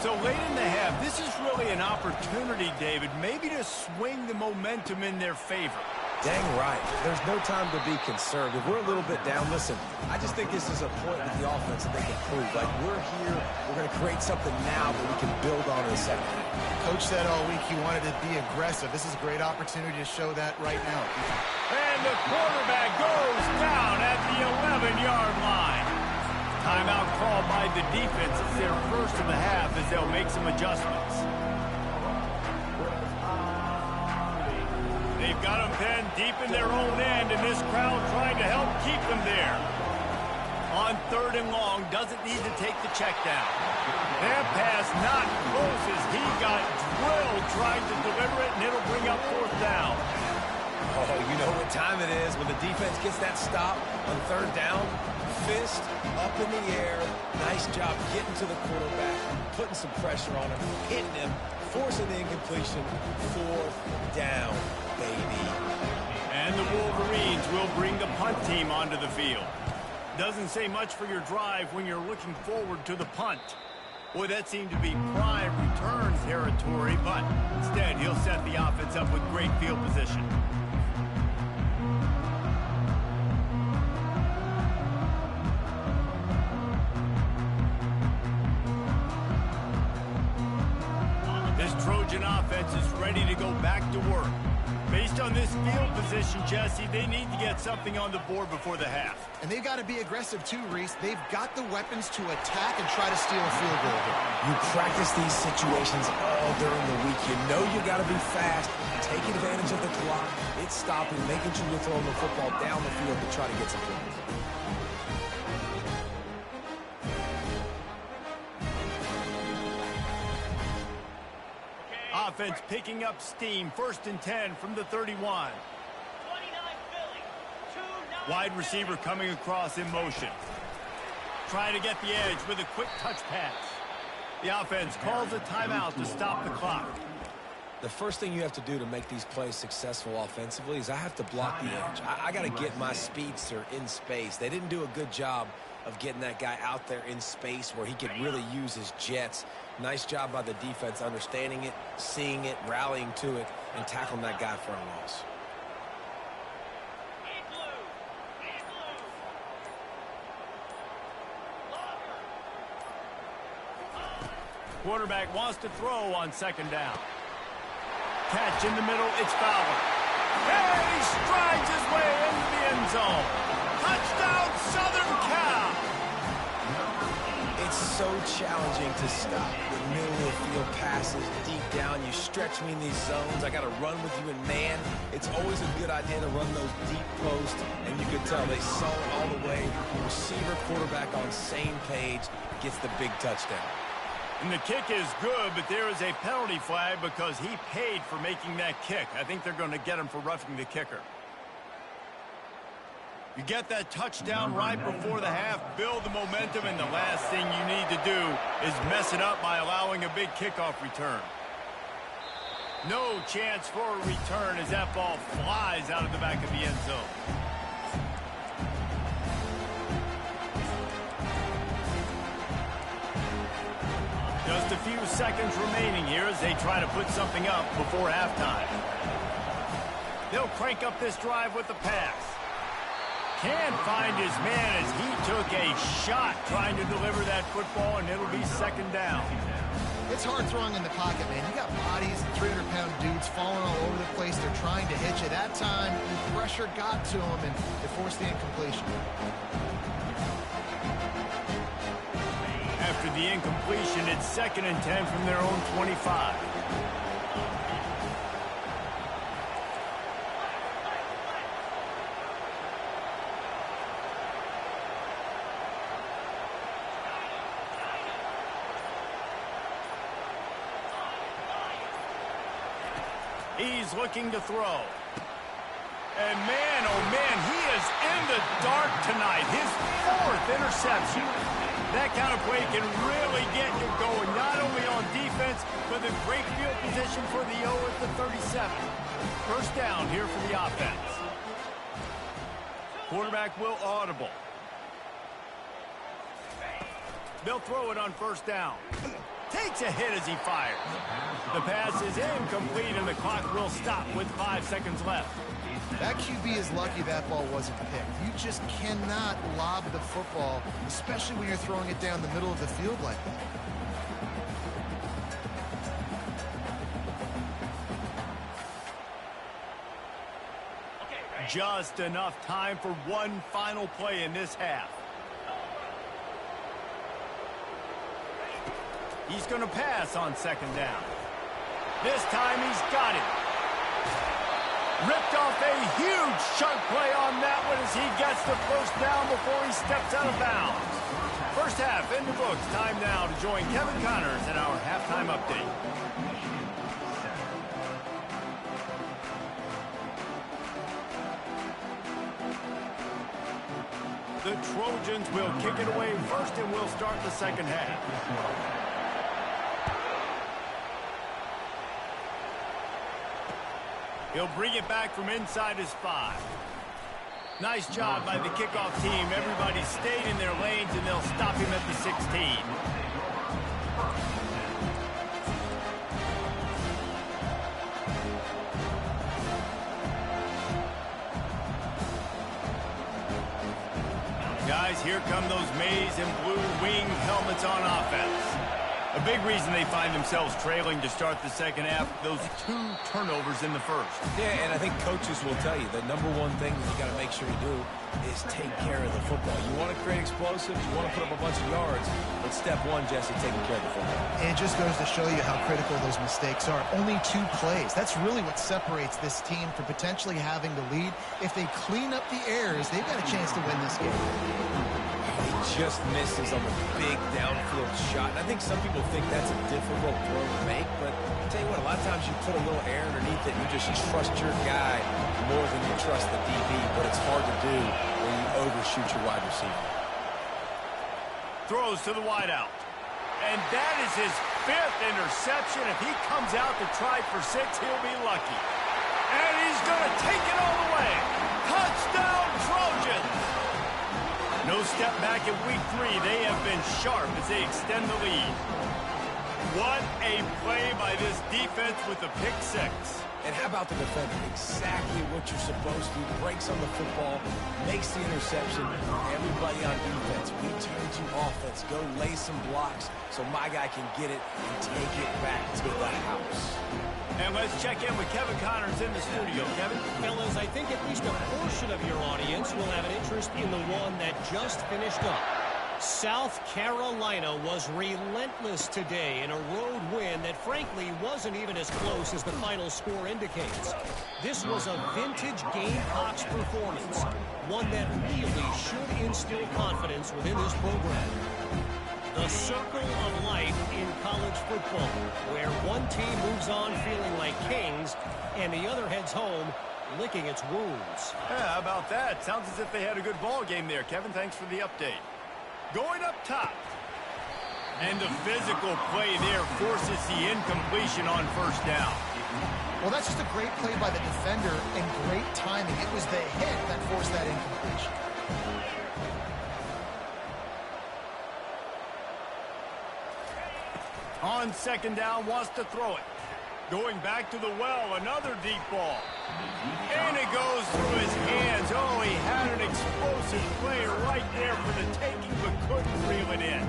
Speaker 1: So late in the half, this is really an opportunity, David, maybe to swing the momentum in their favor.
Speaker 3: Dang right. There's no time to be conservative. We're a little bit down. Listen, I just think this is a point with the offense that they can prove. Like, we're here, we're going to create something now that we can build on in the second half.
Speaker 2: Coach said all week he wanted to be aggressive. This is a great opportunity to show that right now.
Speaker 1: And the quarterback goes down at the 11-yard line. Timeout called by the defense. It's their first of the half as they'll make some adjustments. They've got them pinned deep in their own end, and this crowd trying to help keep them there. On 3rd and long, doesn't need to take the check down. That pass not close as he got drilled trying to deliver it, and it'll bring up 4th down.
Speaker 3: Oh, you know what time it is when the defense gets that stop on 3rd down. Fist up in the air. Nice job getting to the quarterback, putting some pressure on him, hitting him, forcing the incompletion. 4th down, baby.
Speaker 1: And the Wolverines will bring the punt team onto the field. Doesn't say much for your drive when you're looking forward to the punt. Boy, that seemed to be prime return territory, but instead he'll set the offense up with great field position. This Trojan offense is ready to go back to work. Based on this field position, Jesse, they need to get something on the board before the half.
Speaker 2: And they've got to be aggressive too, Reese. They've got the weapons to attack and try to steal a field goal here.
Speaker 3: You practice these situations all during the week. You know you got to be fast, taking advantage of the clock. It's stopping, making sure you're throwing the football down the field to try to get some points.
Speaker 1: Offense picking up steam. 1st and 10 from the 31. Wide receiver coming across in motion. Trying to get the edge with a quick touch pass. The offense calls a timeout to stop the clock.
Speaker 3: The first thing you have to do to make these plays successful offensively is I have to block the edge. I got to get my speedster in space. They didn't do a good job of getting that guy out there in space where he could really use his jets. Nice job by the defense understanding it, seeing it, rallying to it, and tackling that guy for a loss.
Speaker 1: Quarterback wants to throw on 2nd down. Catch in the middle, it's Fowler. And he strides his way into the end zone. Touchdown, Southern Cal!
Speaker 3: It's so challenging to stop the middle of the field passes deep down. You stretch me in these zones. I got to run with you in man. It's always a good idea to run those deep posts, and you could tell they saw it all the way. Receiver, quarterback on same page, gets the big touchdown.
Speaker 1: And the kick is good, but there is a penalty flag because he paid for making that kick. I think they're going to get him for roughing the kicker. You get that touchdown right before the half, build the momentum, and the last thing you need to do is mess it up by allowing a big kickoff return. No chance for a return as that ball flies out of the back of the end zone. Just a few seconds remaining here as they try to put something up before halftime. They'll crank up this drive with the pass. Can't find his man as he took a shot trying to deliver that football, and it'll be second down.
Speaker 2: It's hard throwing in the pocket, man. You got bodies and 300-pound dudes falling all over the place. They're trying to hit you. That time, the pressure got to him, and it forced the incompletion.
Speaker 1: After the incompletion, it's 2nd and 10 from their own 25. He's looking to throw. And man, oh man, he is in the dark tonight. His 4th interception. That kind of play can really get you going, not only on defense, but in great field position for the O at the 37. First down here for the offense. Quarterback will audible. They'll throw it on first down. Takes a hit as he fires. The pass is incomplete, and the clock will stop with 5 seconds left.
Speaker 2: That QB is lucky that ball wasn't picked. You just cannot lob the football, especially when you're throwing it down the middle of the field like that.
Speaker 1: Just enough time for one final play in this half. He's going to pass on second down. This time he's got it. Ripped off a huge chunk play on that one as he gets the first down before he steps out of bounds. First half in the books. Time now to join Kevin Connors in our halftime update. The Trojans will kick it away first, and we'll start the second half. He'll bring it back from inside his 5. Nice job by the kickoff team. Everybody stayed in their lanes, and they'll stop him at the 16. Guys, here come those maize and blue wing helmets on offense. A big reason they find themselves trailing to start the second half, those 2 turnovers in the first.
Speaker 3: Yeah, and I think coaches will tell you the number one thing that you got to make sure you do is take care of the football. You want to create explosives, you want to put up a bunch of yards, but step 1, Jesse, taking care of the football.
Speaker 2: It just goes to show you how critical those mistakes are. Only 2 plays. That's really what separates this team from potentially having the lead. If they clean up the errors, they've got a chance to win this game.
Speaker 3: He just misses on the big downfield shot. And I think some people think that's a difficult throw to make, but I'll tell you what, a lot of times you put a little air underneath it and you just trust your guy more than you trust the DB, but it's hard to do when you overshoot your wide receiver.
Speaker 1: Throws to the wideout. And that is his 5th interception. If he comes out to try for 6, he'll be lucky. And he's going to take it all the way. Touchdown, Trojans! No step back in week 3. They have been sharp as they extend the lead. What a play by this defense with the pick 6.
Speaker 3: And how about the defender? Exactly what you're supposed to. Breaks on the football, makes the interception. Everybody on defense, we turn to offense. Go lay some blocks so my guy can get it and take it back to the house.
Speaker 1: And let's check in with Kevin Connors in the studio. Kevin?
Speaker 4: Fellas, I think at least a portion of your audience will have an interest in the one that just finished up. South Carolina was relentless today in a road win that frankly wasn't even as close as the final score indicates. This was a vintage Gamecocks performance, one that really should instill confidence within this program. The circle of life in college football, where one team moves on feeling like kings and the other heads home licking its wounds.
Speaker 1: Yeah, how about that? Sounds as if they had a good ball game there. Kevin, thanks for the update. Going up top. And the physical play there forces the incompletion on first down.
Speaker 2: Well, that's just a great play by the defender and great timing. It was the hit that forced that incompletion.
Speaker 1: On second down, wants to throw it. Going back to the well, another deep ball. And it goes through his hands. Oh, he had an explosive play right there for the taking, but couldn't reel it in.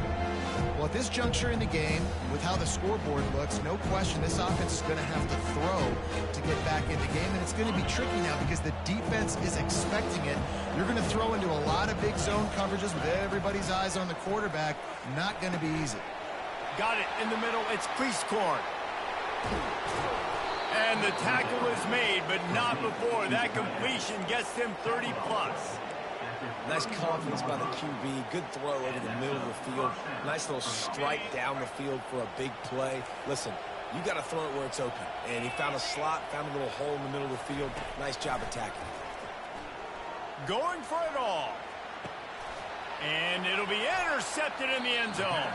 Speaker 2: Well, at this juncture in the game, with how the scoreboard looks, no question this offense is going to have to throw to get back in the game, and it's going to be tricky now because the defense is expecting it. You're going to throw into a lot of big zone coverages with everybody's eyes on the quarterback. Not going to be easy.
Speaker 1: Got it in the middle. It's Creasecorn. And the tackle is made, but not before. That completion gets them 30-plus.
Speaker 3: Nice confidence by the QB. Good throw over the middle of the field. Nice little strike down the field for a big play. Listen, you got to throw it where it's open. And he found a slot, found a little hole in the middle of the field. Nice job attacking.
Speaker 1: Going for it all. And it'll be intercepted in the end zone.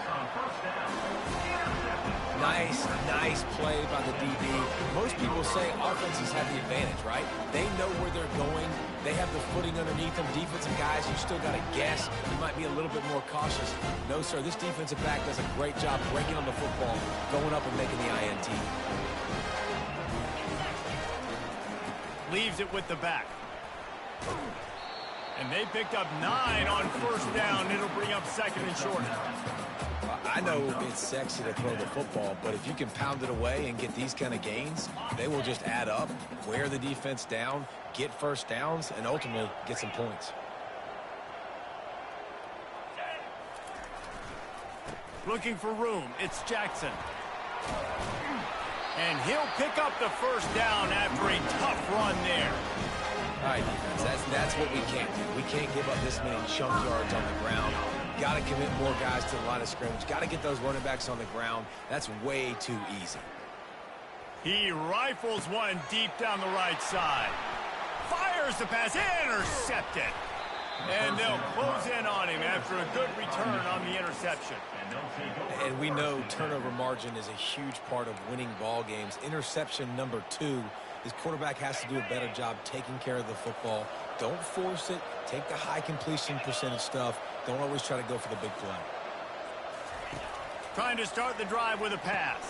Speaker 3: Nice play by the DB. Most people say offenses have the advantage, right? They know where they're going. They have the footing underneath them. Defensive guys, you still got to guess. You might be a little bit more cautious. No, sir, this defensive back does a great job breaking on the football, going up and making the INT.
Speaker 1: Leaves it with the back. And they picked up 9 on first down. It'll bring up second and short.
Speaker 3: I know it's sexy to throw the football, but if you can pound it away and get these kind of gains, they will just add up, wear the defense down, get first downs, and ultimately get some points.
Speaker 1: Looking for room. It's Jackson. And he'll pick up the first down after a tough run there.
Speaker 3: All right, defense, that's what we can't do. We can't give up this many chunk yards on the ground. Got to commit more guys to the line of scrimmage. Got to get those running backs on the ground. That's way too easy.
Speaker 1: He rifles one deep down the right side. Fires the pass. Intercepted. And they'll close in on him after a good return on the interception.
Speaker 3: And we know turnover margin is a huge part of winning ball games. Interception number 2. His quarterback has to do a better job taking care of the football. Don't force it. Take the high completion percentage stuff. Don't always try to go for the big play.
Speaker 1: Trying to start the drive with a pass.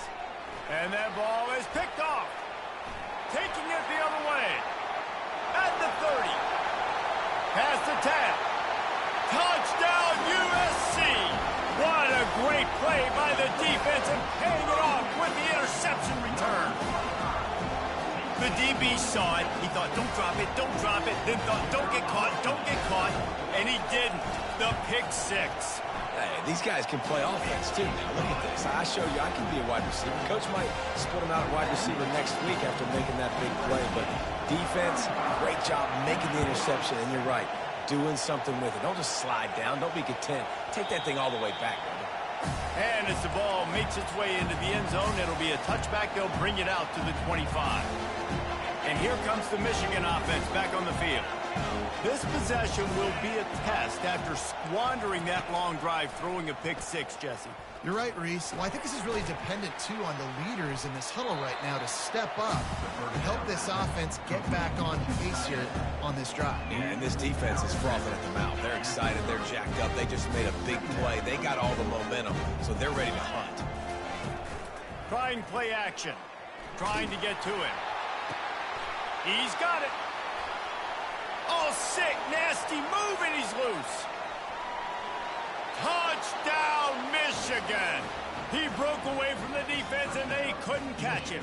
Speaker 1: And that ball is picked off. Taking it the other way. At the 30. Past the 10. Touchdown USC. What a great play by the defense and paying it off with the interception return. The DB saw it. He thought, don't drop it, don't drop it. Then thought, don't get caught, don't get caught. And he didn't. The pick 6.
Speaker 3: Hey, these guys can play offense, too. Now, look at this. I show you I can be a wide receiver. Coach might split him out at wide receiver next week after making that big play. But defense, great job making the interception. And you're right, doing something with it. Don't just slide down. Don't be content. Take that thing all the way back, brother.
Speaker 1: And as the ball makes its way into the end zone, it'll be a touchback. They'll bring it out to the 25. And here comes the Michigan offense back on the field. This possession will be a test after squandering that long drive, throwing a pick 6, Jesse.
Speaker 2: You're right, Reese. Well, I think this is really dependent, too, on the leaders in this huddle right now to step up and help this offense get back on pace here on this drive.
Speaker 3: Yeah, and this defense is frothing at the mouth. They're excited. They're jacked up. They just made a big play. They got all the momentum, so they're ready to hunt.
Speaker 1: Trying play action. Trying to get to him. He's got it. Oh, sick, nasty move, and he's loose. Touchdown, Michigan. He broke away from the defense, and they couldn't catch him.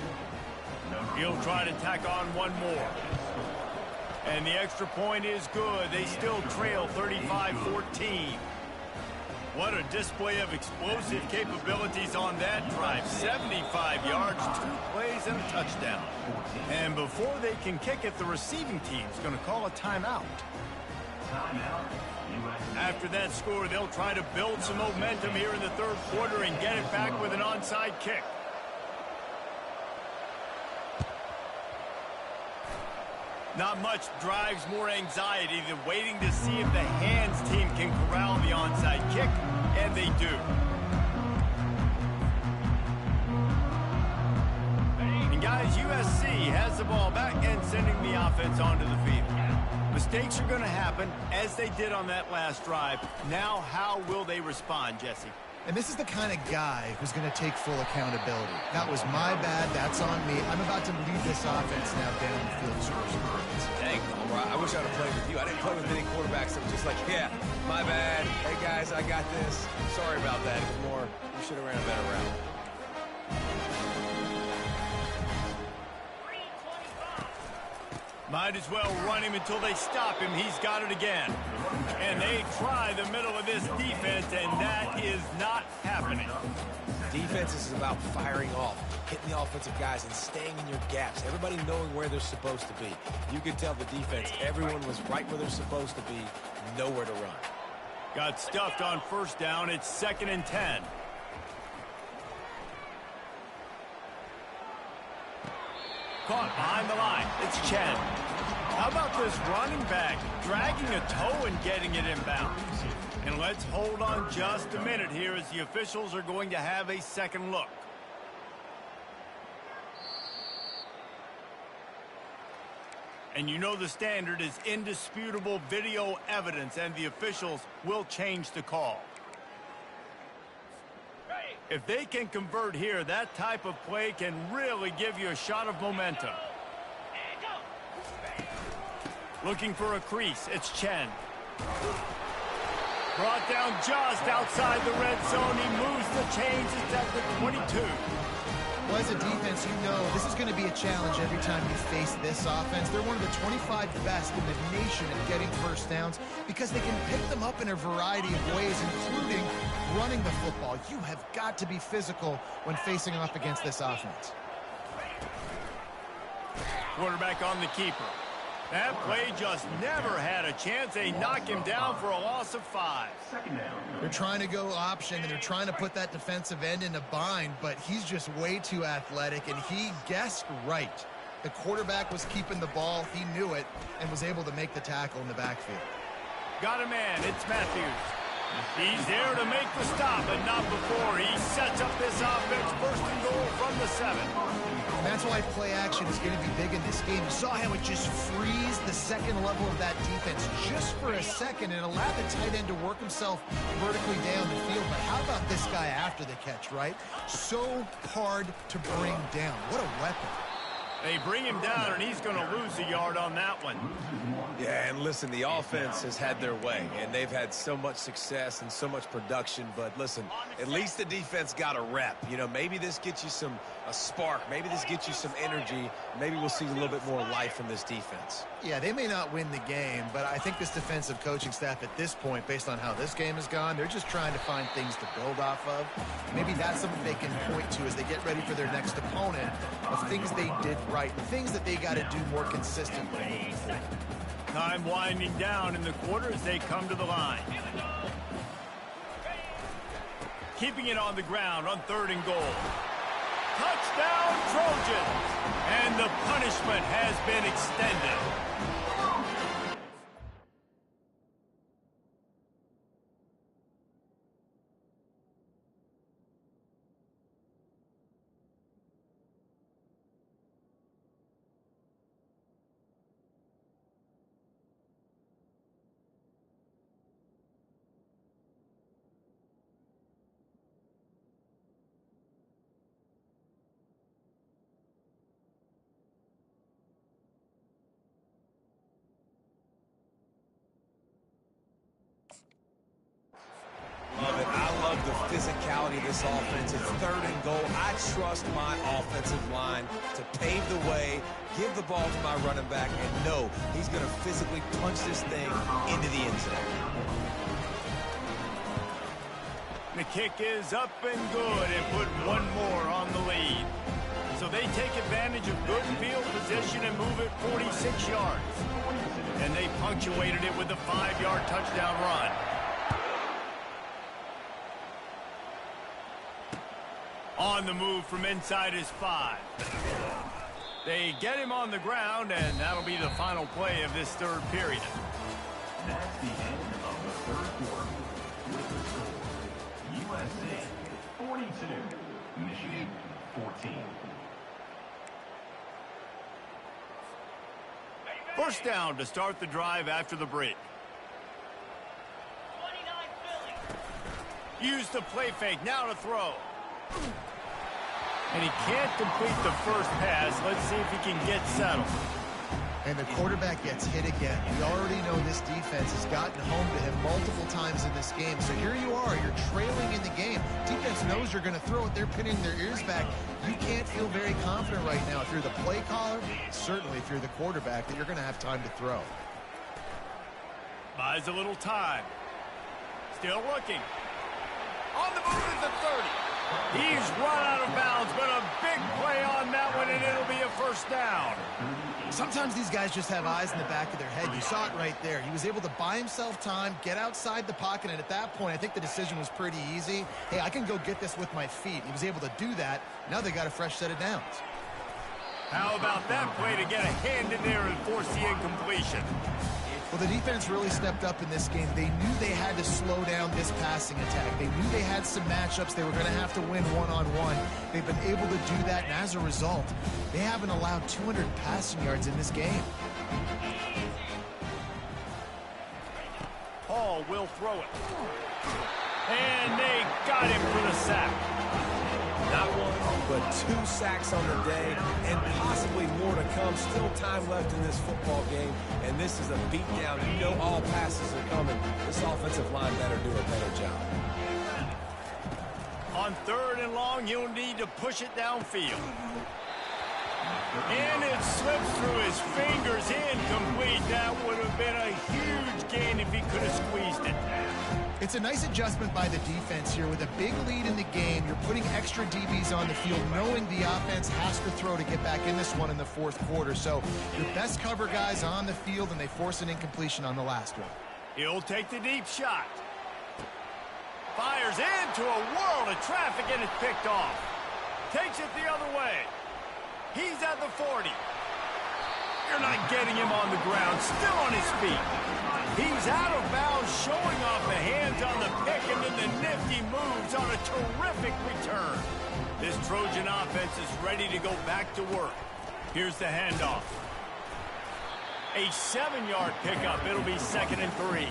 Speaker 1: He'll try to tack on one more. And the extra point is good. They still trail 35-14. What a display of explosive capabilities on that drive. 75 yards, 2 plays, and a touchdown. And before they can kick it, the receiving team's going to call a timeout. After that score, they'll try to build some momentum here in the third quarter and get it back with an onside kick. Not much drives more anxiety than waiting to see if the hands team can corral the onside kick, and they do. And guys, USC has the ball back and sending the offense onto the field. Mistakes are going to happen, as they did on that last drive. Now, how will they respond, Jesse?
Speaker 2: And this is the kind of guy who's going to take full accountability. That was my bad. That's on me. I'm about to lead this offense now down the field to score some points.
Speaker 3: Dang, Homer, I wish I'd have played with you. I didn't play with many quarterbacks that were just like, yeah, my bad. Hey, guys, I got this. Sorry about that. It was more, you should have ran a better route.
Speaker 1: Might as well run him until they stop him. He's got it again. And they try the middle of this defense, and that is not happening.
Speaker 3: Defense is about firing off, hitting the offensive guys, and staying in your gaps. Everybody knowing where they're supposed to be. You could tell the defense, everyone was right where they're supposed to be, nowhere to run.
Speaker 1: Got stuffed on first down. It's 2nd and 10. Caught behind the line. It's Chen. How about this running back dragging a toe and getting it inbounds? And let's hold on just a minute here as the officials are going to have a second look. And you know the standard is indisputable video evidence, and the officials will change the call. If they can convert here, that type of play can really give you a shot of momentum. Looking for a crease, it's Chen. Brought down just outside the red zone. He moves the chains. It's at the 22.
Speaker 2: Well, as a defense, you know this is going to be a challenge every time you face this offense. They're one of the 25 best in the nation at getting first downs because they can pick them up in a variety of ways, including running the football. You have got to be physical when facing off against this offense.
Speaker 1: Quarterback on the keeper. That play just never had a chance. They knock him down for a loss of 5.
Speaker 2: They're trying to go option, and they're trying to put that defensive end in a bind, but he's just way too athletic, and he guessed right. The quarterback was keeping the ball. He knew it and was able to make the tackle in the backfield.
Speaker 1: Got a man. It's Matthews. He's there to make the stop, but not before. He sets up this offense, 1st and goal from the 7.
Speaker 2: And that's why play action is going to be big in this game. You saw how it just frees the second level of that defense just for a second and allowed the tight end to work himself vertically down the field. But how about this guy after the catch, right? So hard to bring down. What a weapon.
Speaker 1: They bring him down, and he's going to lose a yard on that one.
Speaker 3: Yeah, and listen, the offense has had their way, and they've had so much success and so much production. But listen, at least the defense got a rep. You know, maybe this gets you a spark. Maybe this gets you some energy. Maybe we'll see a little bit more life from this defense.
Speaker 2: Yeah, they may not win the game, but I think this defensive coaching staff at this point, based on how this game has gone, they're just trying to find things to build off of. Maybe that's something they can point to as they get ready for their next opponent of things they did right, things that they got to do more consistently moving forward.
Speaker 1: Time winding down in the quarter as they come to the line. Keeping it on the ground on 3rd and goal. Touchdown, Trojans! And the punishment has been extended.
Speaker 3: Love it. I love the physicality of this offense. It's 3rd and goal. I trust my offensive line to pave the way, give the ball to my running back, and know he's going to physically punch this thing into the end zone.
Speaker 1: The kick is up and good and put one more on the lead. So they take advantage of good field position and move it 46 yards. And they punctuated it with a 5-yard touchdown run. On the move from inside his 5. They get him on the ground, and that'll be the final play of this third period.
Speaker 5: That's the end of the third quarter. With the score, USA 42, Michigan 14.
Speaker 1: First down to start the drive after the break.
Speaker 6: 29 Philly.
Speaker 1: Use the play fake, now to throw. And he can't complete the first pass. Let's see if he can get settled.
Speaker 2: And the quarterback gets hit again. We already know this defense has gotten home to him multiple times in this game. So here you are, you're trailing in the game. Defense knows you're going to throw it. They're pinning their ears back. You can't feel very confident right now. If you're the play caller, certainly if you're the quarterback, that you're going to have time to throw.
Speaker 1: Buys a little time. Still looking. On the move at the 30. He's run out of bounds, but a big play on that one, and it'll be a first down.
Speaker 2: Sometimes these guys just have eyes in the back of their head. You saw it right there. He was able to buy himself time, get outside the pocket, and at that point, I think the decision was pretty easy. Hey, I can go get this with my feet. He was able to do that. Now they got a fresh set of downs.
Speaker 1: How about that play to get a hand in there and force the incompletion?
Speaker 2: Well, the defense really stepped up in this game. They knew they had to slow down this passing attack. They knew they had some matchups they were going to have to win one-on-one. They've been able to do that, and as a result, they haven't allowed 200 passing yards in this game.
Speaker 1: Hall will throw it. And they got him for the sack.
Speaker 3: Not one, but 2 sacks on the day, and possibly more to come. Still time left in this football game, and this is a beatdown. You know all passes are coming. This offensive line better do a better job.
Speaker 1: On 3rd and long, he'll need to push it downfield. And it slips through his fingers, incomplete. That would have been a huge gain if he could have squeezed it.
Speaker 2: It's a nice adjustment by the defense here. With a big lead in the game, you're putting extra DBs on the field, knowing the offense has to throw to get back in this one in the 4th quarter. So your best cover guys on the field, and they force an incompletion on the last one.
Speaker 1: He'll take the deep shot. Fires into a world of traffic, and it's picked off. Takes it the other way. He's at the 40. You're not getting him on the ground. Still on his feet. He's out of bounds, showing off the hands on the pick, and then the nifty moves on a terrific return. This Trojan offense is ready to go back to work. Here's the handoff. A 7-yard pickup. It'll be 2nd and 3.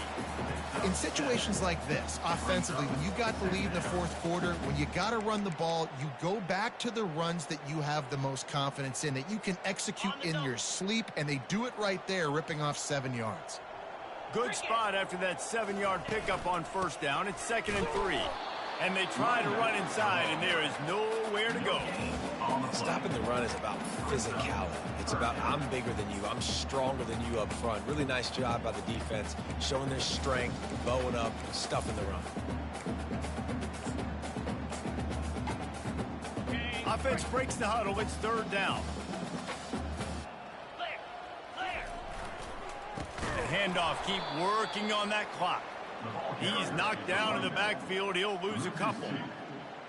Speaker 2: In situations like this, offensively, when you got the lead in the 4th quarter, when you got to run the ball, you go back to the runs that you have the most confidence in, that you can execute in your sleep, and they do it right there, ripping off 7 yards.
Speaker 1: Good spot after that 7-yard pickup on 1st down. It's 2nd and 3. And they try to run inside, and there is nowhere to go.
Speaker 3: Stopping the run is about physicality. It's about I'm bigger than you. I'm stronger than you up front. Really nice job by the defense, showing their strength, bowing up, and stuffing the run.
Speaker 1: Offense breaks the huddle. It's 3rd down. The handoff, keep working on that clock. He's knocked down in the backfield. He'll lose a couple.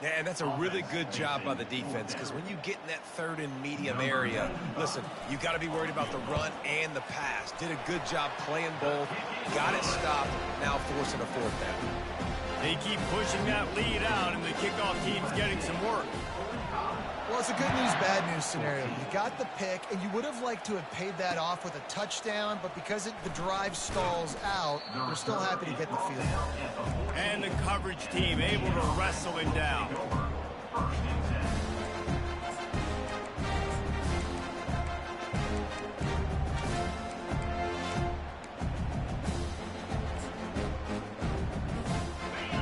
Speaker 3: Yeah, and that's a really good job by the defense, because when you get in that 3rd and medium area, listen, you got to be worried about the run and the pass. Did a good job playing both, got it stopped, now forcing a 4th down.
Speaker 1: They keep pushing that lead out, and the kickoff team's getting some work.
Speaker 2: Well, it's a good news, bad news scenario. You got the pick, and you would have liked to have paid that off with a touchdown, but because the drive stalls out, we're still happy to get the field goal.
Speaker 1: And the coverage team able to wrestle him down.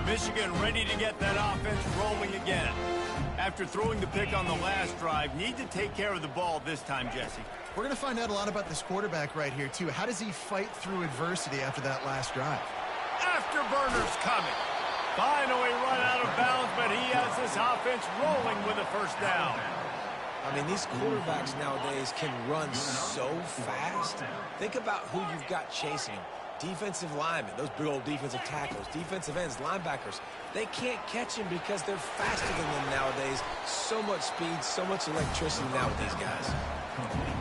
Speaker 1: Michigan ready to get that offense rolling again. After throwing the pick on the last drive, need to take care of the ball this time, Jesse.
Speaker 2: We're going to find out a lot about this quarterback right here, too. How does he fight through adversity after that last drive?
Speaker 1: Afterburners coming. Finally run out of bounds, but he has this offense rolling with a first down.
Speaker 3: I mean, these quarterbacks nowadays can run so fast. Think about who you've got chasing them. Defensive linemen, those big old defensive tackles, defensive ends, linebackers. They can't catch him because they're faster than them nowadays. So much speed, so much electricity now with these guys.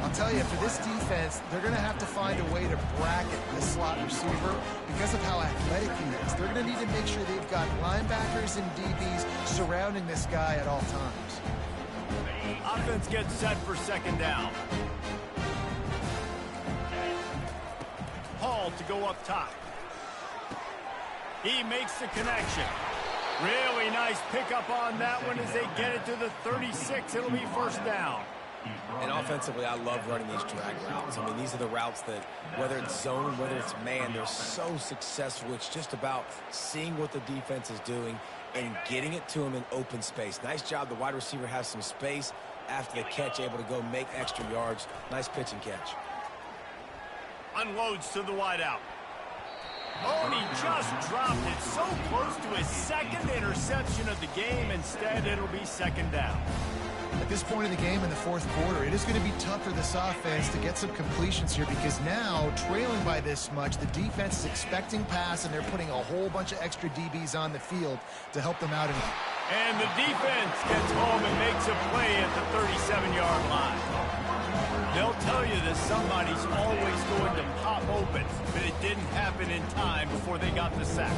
Speaker 2: I'll tell you, for this defense, they're going to have to find a way to bracket this slot receiver because of how athletic he is. They're going to need to make sure they've got linebackers and DBs surrounding this guy at all times.
Speaker 1: Offense gets set for second down. Hall to go up top. He makes the connection. Really nice pickup on that one as they get it to the 36. It'll be first down.
Speaker 3: And offensively, I love running these drag routes. I mean, these are the routes that, whether it's zone, whether it's man, they're so successful. It's just about seeing what the defense is doing and getting it to them in open space. Nice job. The wide receiver has some space after the catch, able to go make extra yards. Nice pitch and catch.
Speaker 1: Unloads to the wideout. Oh, and he just dropped it so close to his second interception of the game. Instead, it'll be second down.
Speaker 2: At this point in the game in the fourth quarter, it is going to be tough for this offense to get some completions here because now, trailing by this much, the defense is expecting pass, and they're putting a whole bunch of extra DBs on the field to help them out.
Speaker 1: And the defense gets home and makes a play at the 37-yard line. They'll tell you that somebody's always going to pop open, but it didn't happen in time before they got the sack.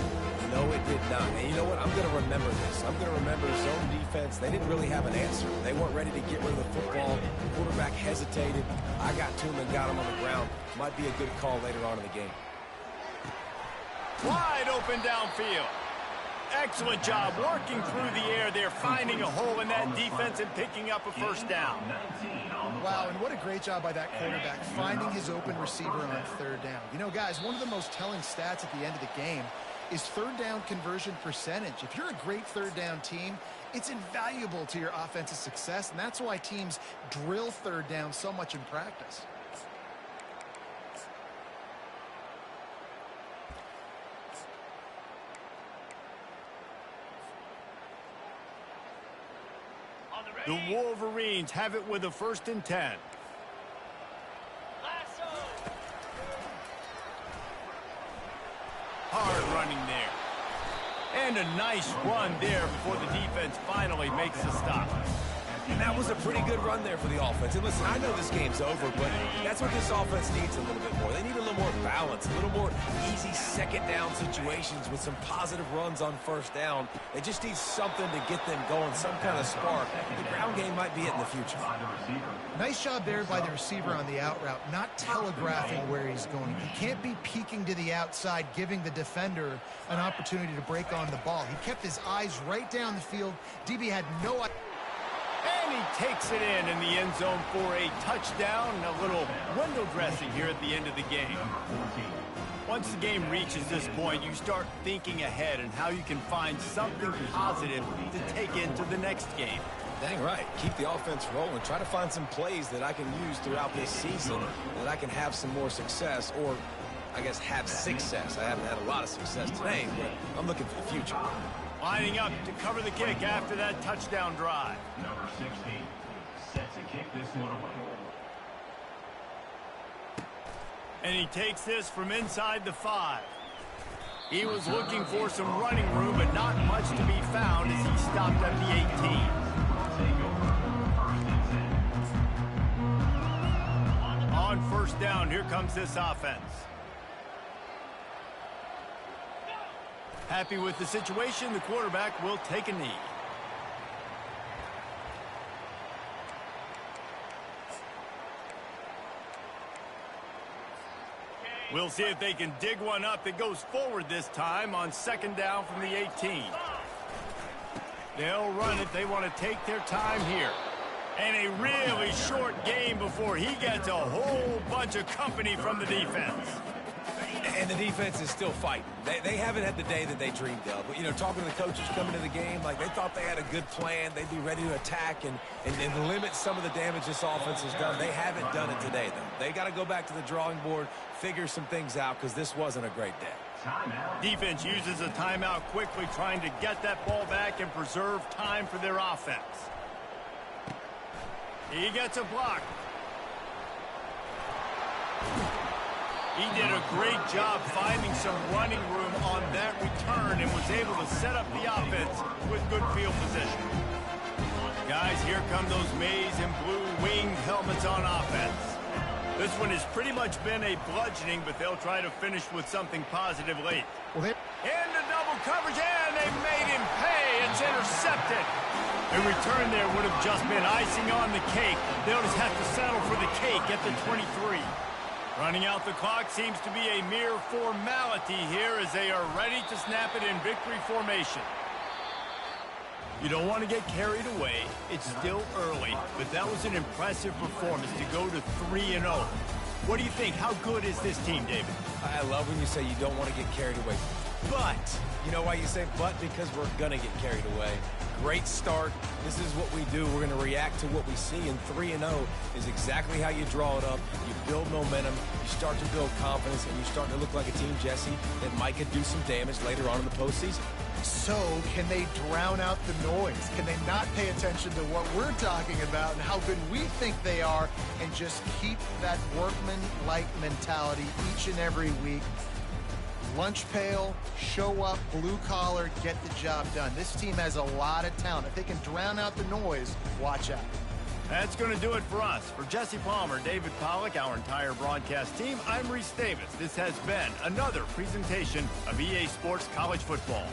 Speaker 3: No, it did not. And you know what? I'm going to remember this. I'm going to remember zone defense. They didn't really have an answer. They weren't ready to get rid of the football. The quarterback hesitated. I got to him and got him on the ground. Might be a good call later on in the game.
Speaker 1: Wide open downfield. Excellent job working through the air there, finding a hole in that defense and picking up a first down.
Speaker 2: Wow, and what a great job by that quarterback, finding his open receiver on third down. You know, guys, one of the most telling stats at the end of the game is third down conversion percentage. If you're a great third down team, it's invaluable to your offensive success, and that's why teams drill third down so much in practice.
Speaker 1: The Wolverines have it with a 1st and 10. Hard running there. And a nice run there before the defense finally makes the stop.
Speaker 3: And that was a pretty good run there for the offense. And listen, I know this game's over, but that's what this offense needs a little bit more. They need a little more balance, a little more easy second down situations with some positive runs on first down. They just need something to get them going, some kind of spark. The ground game might be it in the future.
Speaker 2: Nice job there by the receiver on the out route, not telegraphing where he's going. He can't be peeking to the outside, giving the defender an opportunity to break on the ball. He kept his eyes right down the field. DB had no idea.
Speaker 1: And he takes it in the end zone for a touchdown and a little window dressing here at the end of the game. Once the game reaches this point, you start thinking ahead and how you can find something positive to take into the next game.
Speaker 3: Dang right. Keep the offense rolling. Try to find some plays that I can use throughout this season that I can have some more success, or I guess have success. I haven't had a lot of success today, but I'm looking for the future.
Speaker 1: Lining up to cover the kick after that touchdown drive.
Speaker 5: Number 16, set to kick this one away.
Speaker 1: And he takes this from inside the 5. He was looking for some running room, but not much to be found as he stopped at the 18. On first down, here comes this offense. Happy with the situation, the quarterback will take a knee. We'll see if they can dig one up that goes forward this time on second down from the 18. They'll run it. They want to take their time here. And a really short game before he gets a whole bunch of company from the defense.
Speaker 3: And the defense is still fighting. They haven't had the day that they dreamed of. But, you know, talking to the coaches coming to the game, like they thought they had a good plan. They'd be ready to attack and limit some of the damage this offense has done. They haven't done it today, though. They got to go back to the drawing board, figure some things out, because this wasn't a great day.
Speaker 5: Timeout.
Speaker 1: Defense uses a timeout quickly, trying to get that ball back and preserve time for their offense. He gets a block. He did a great job finding some running room on that return and was able to set up the offense with good field position. Guys, here come those maize and blue winged helmets on offense. This one has pretty much been a bludgeoning, but they'll try to finish with something positive late. Into double coverage, and they made him pay. It's intercepted. A return there would have just been icing on the cake. They'll just have to settle for the cake at the 23. Running out the clock seems to be a mere formality here as they are ready to snap it in victory formation. You don't want to get carried away. It's still early, but that was an impressive performance to go to 3-0. What do you think? How good is this team, David?
Speaker 3: I love when you say you don't want to get carried away. But, you know why you say but? Because we're going to get carried away. Great start. This is what we do. We're going to react to what we see, and 3-0 is exactly how you draw it up. You build momentum, you start to build confidence, and you start to look like a team, Jesse, that might could do some damage later on in the postseason.
Speaker 2: So, can they drown out the noise? Can they not pay attention to what we're talking about and how good we think they are and just keep that workman-like mentality each and every week? Lunch pail, show up, blue collar, get the job done. This team has a lot of talent. If they can drown out the noise, watch out.
Speaker 1: That's going to do it for us. For Jesse Palmer, David Pollack, our entire broadcast team, I'm Reese Davis. This has been another presentation of EA Sports College Football.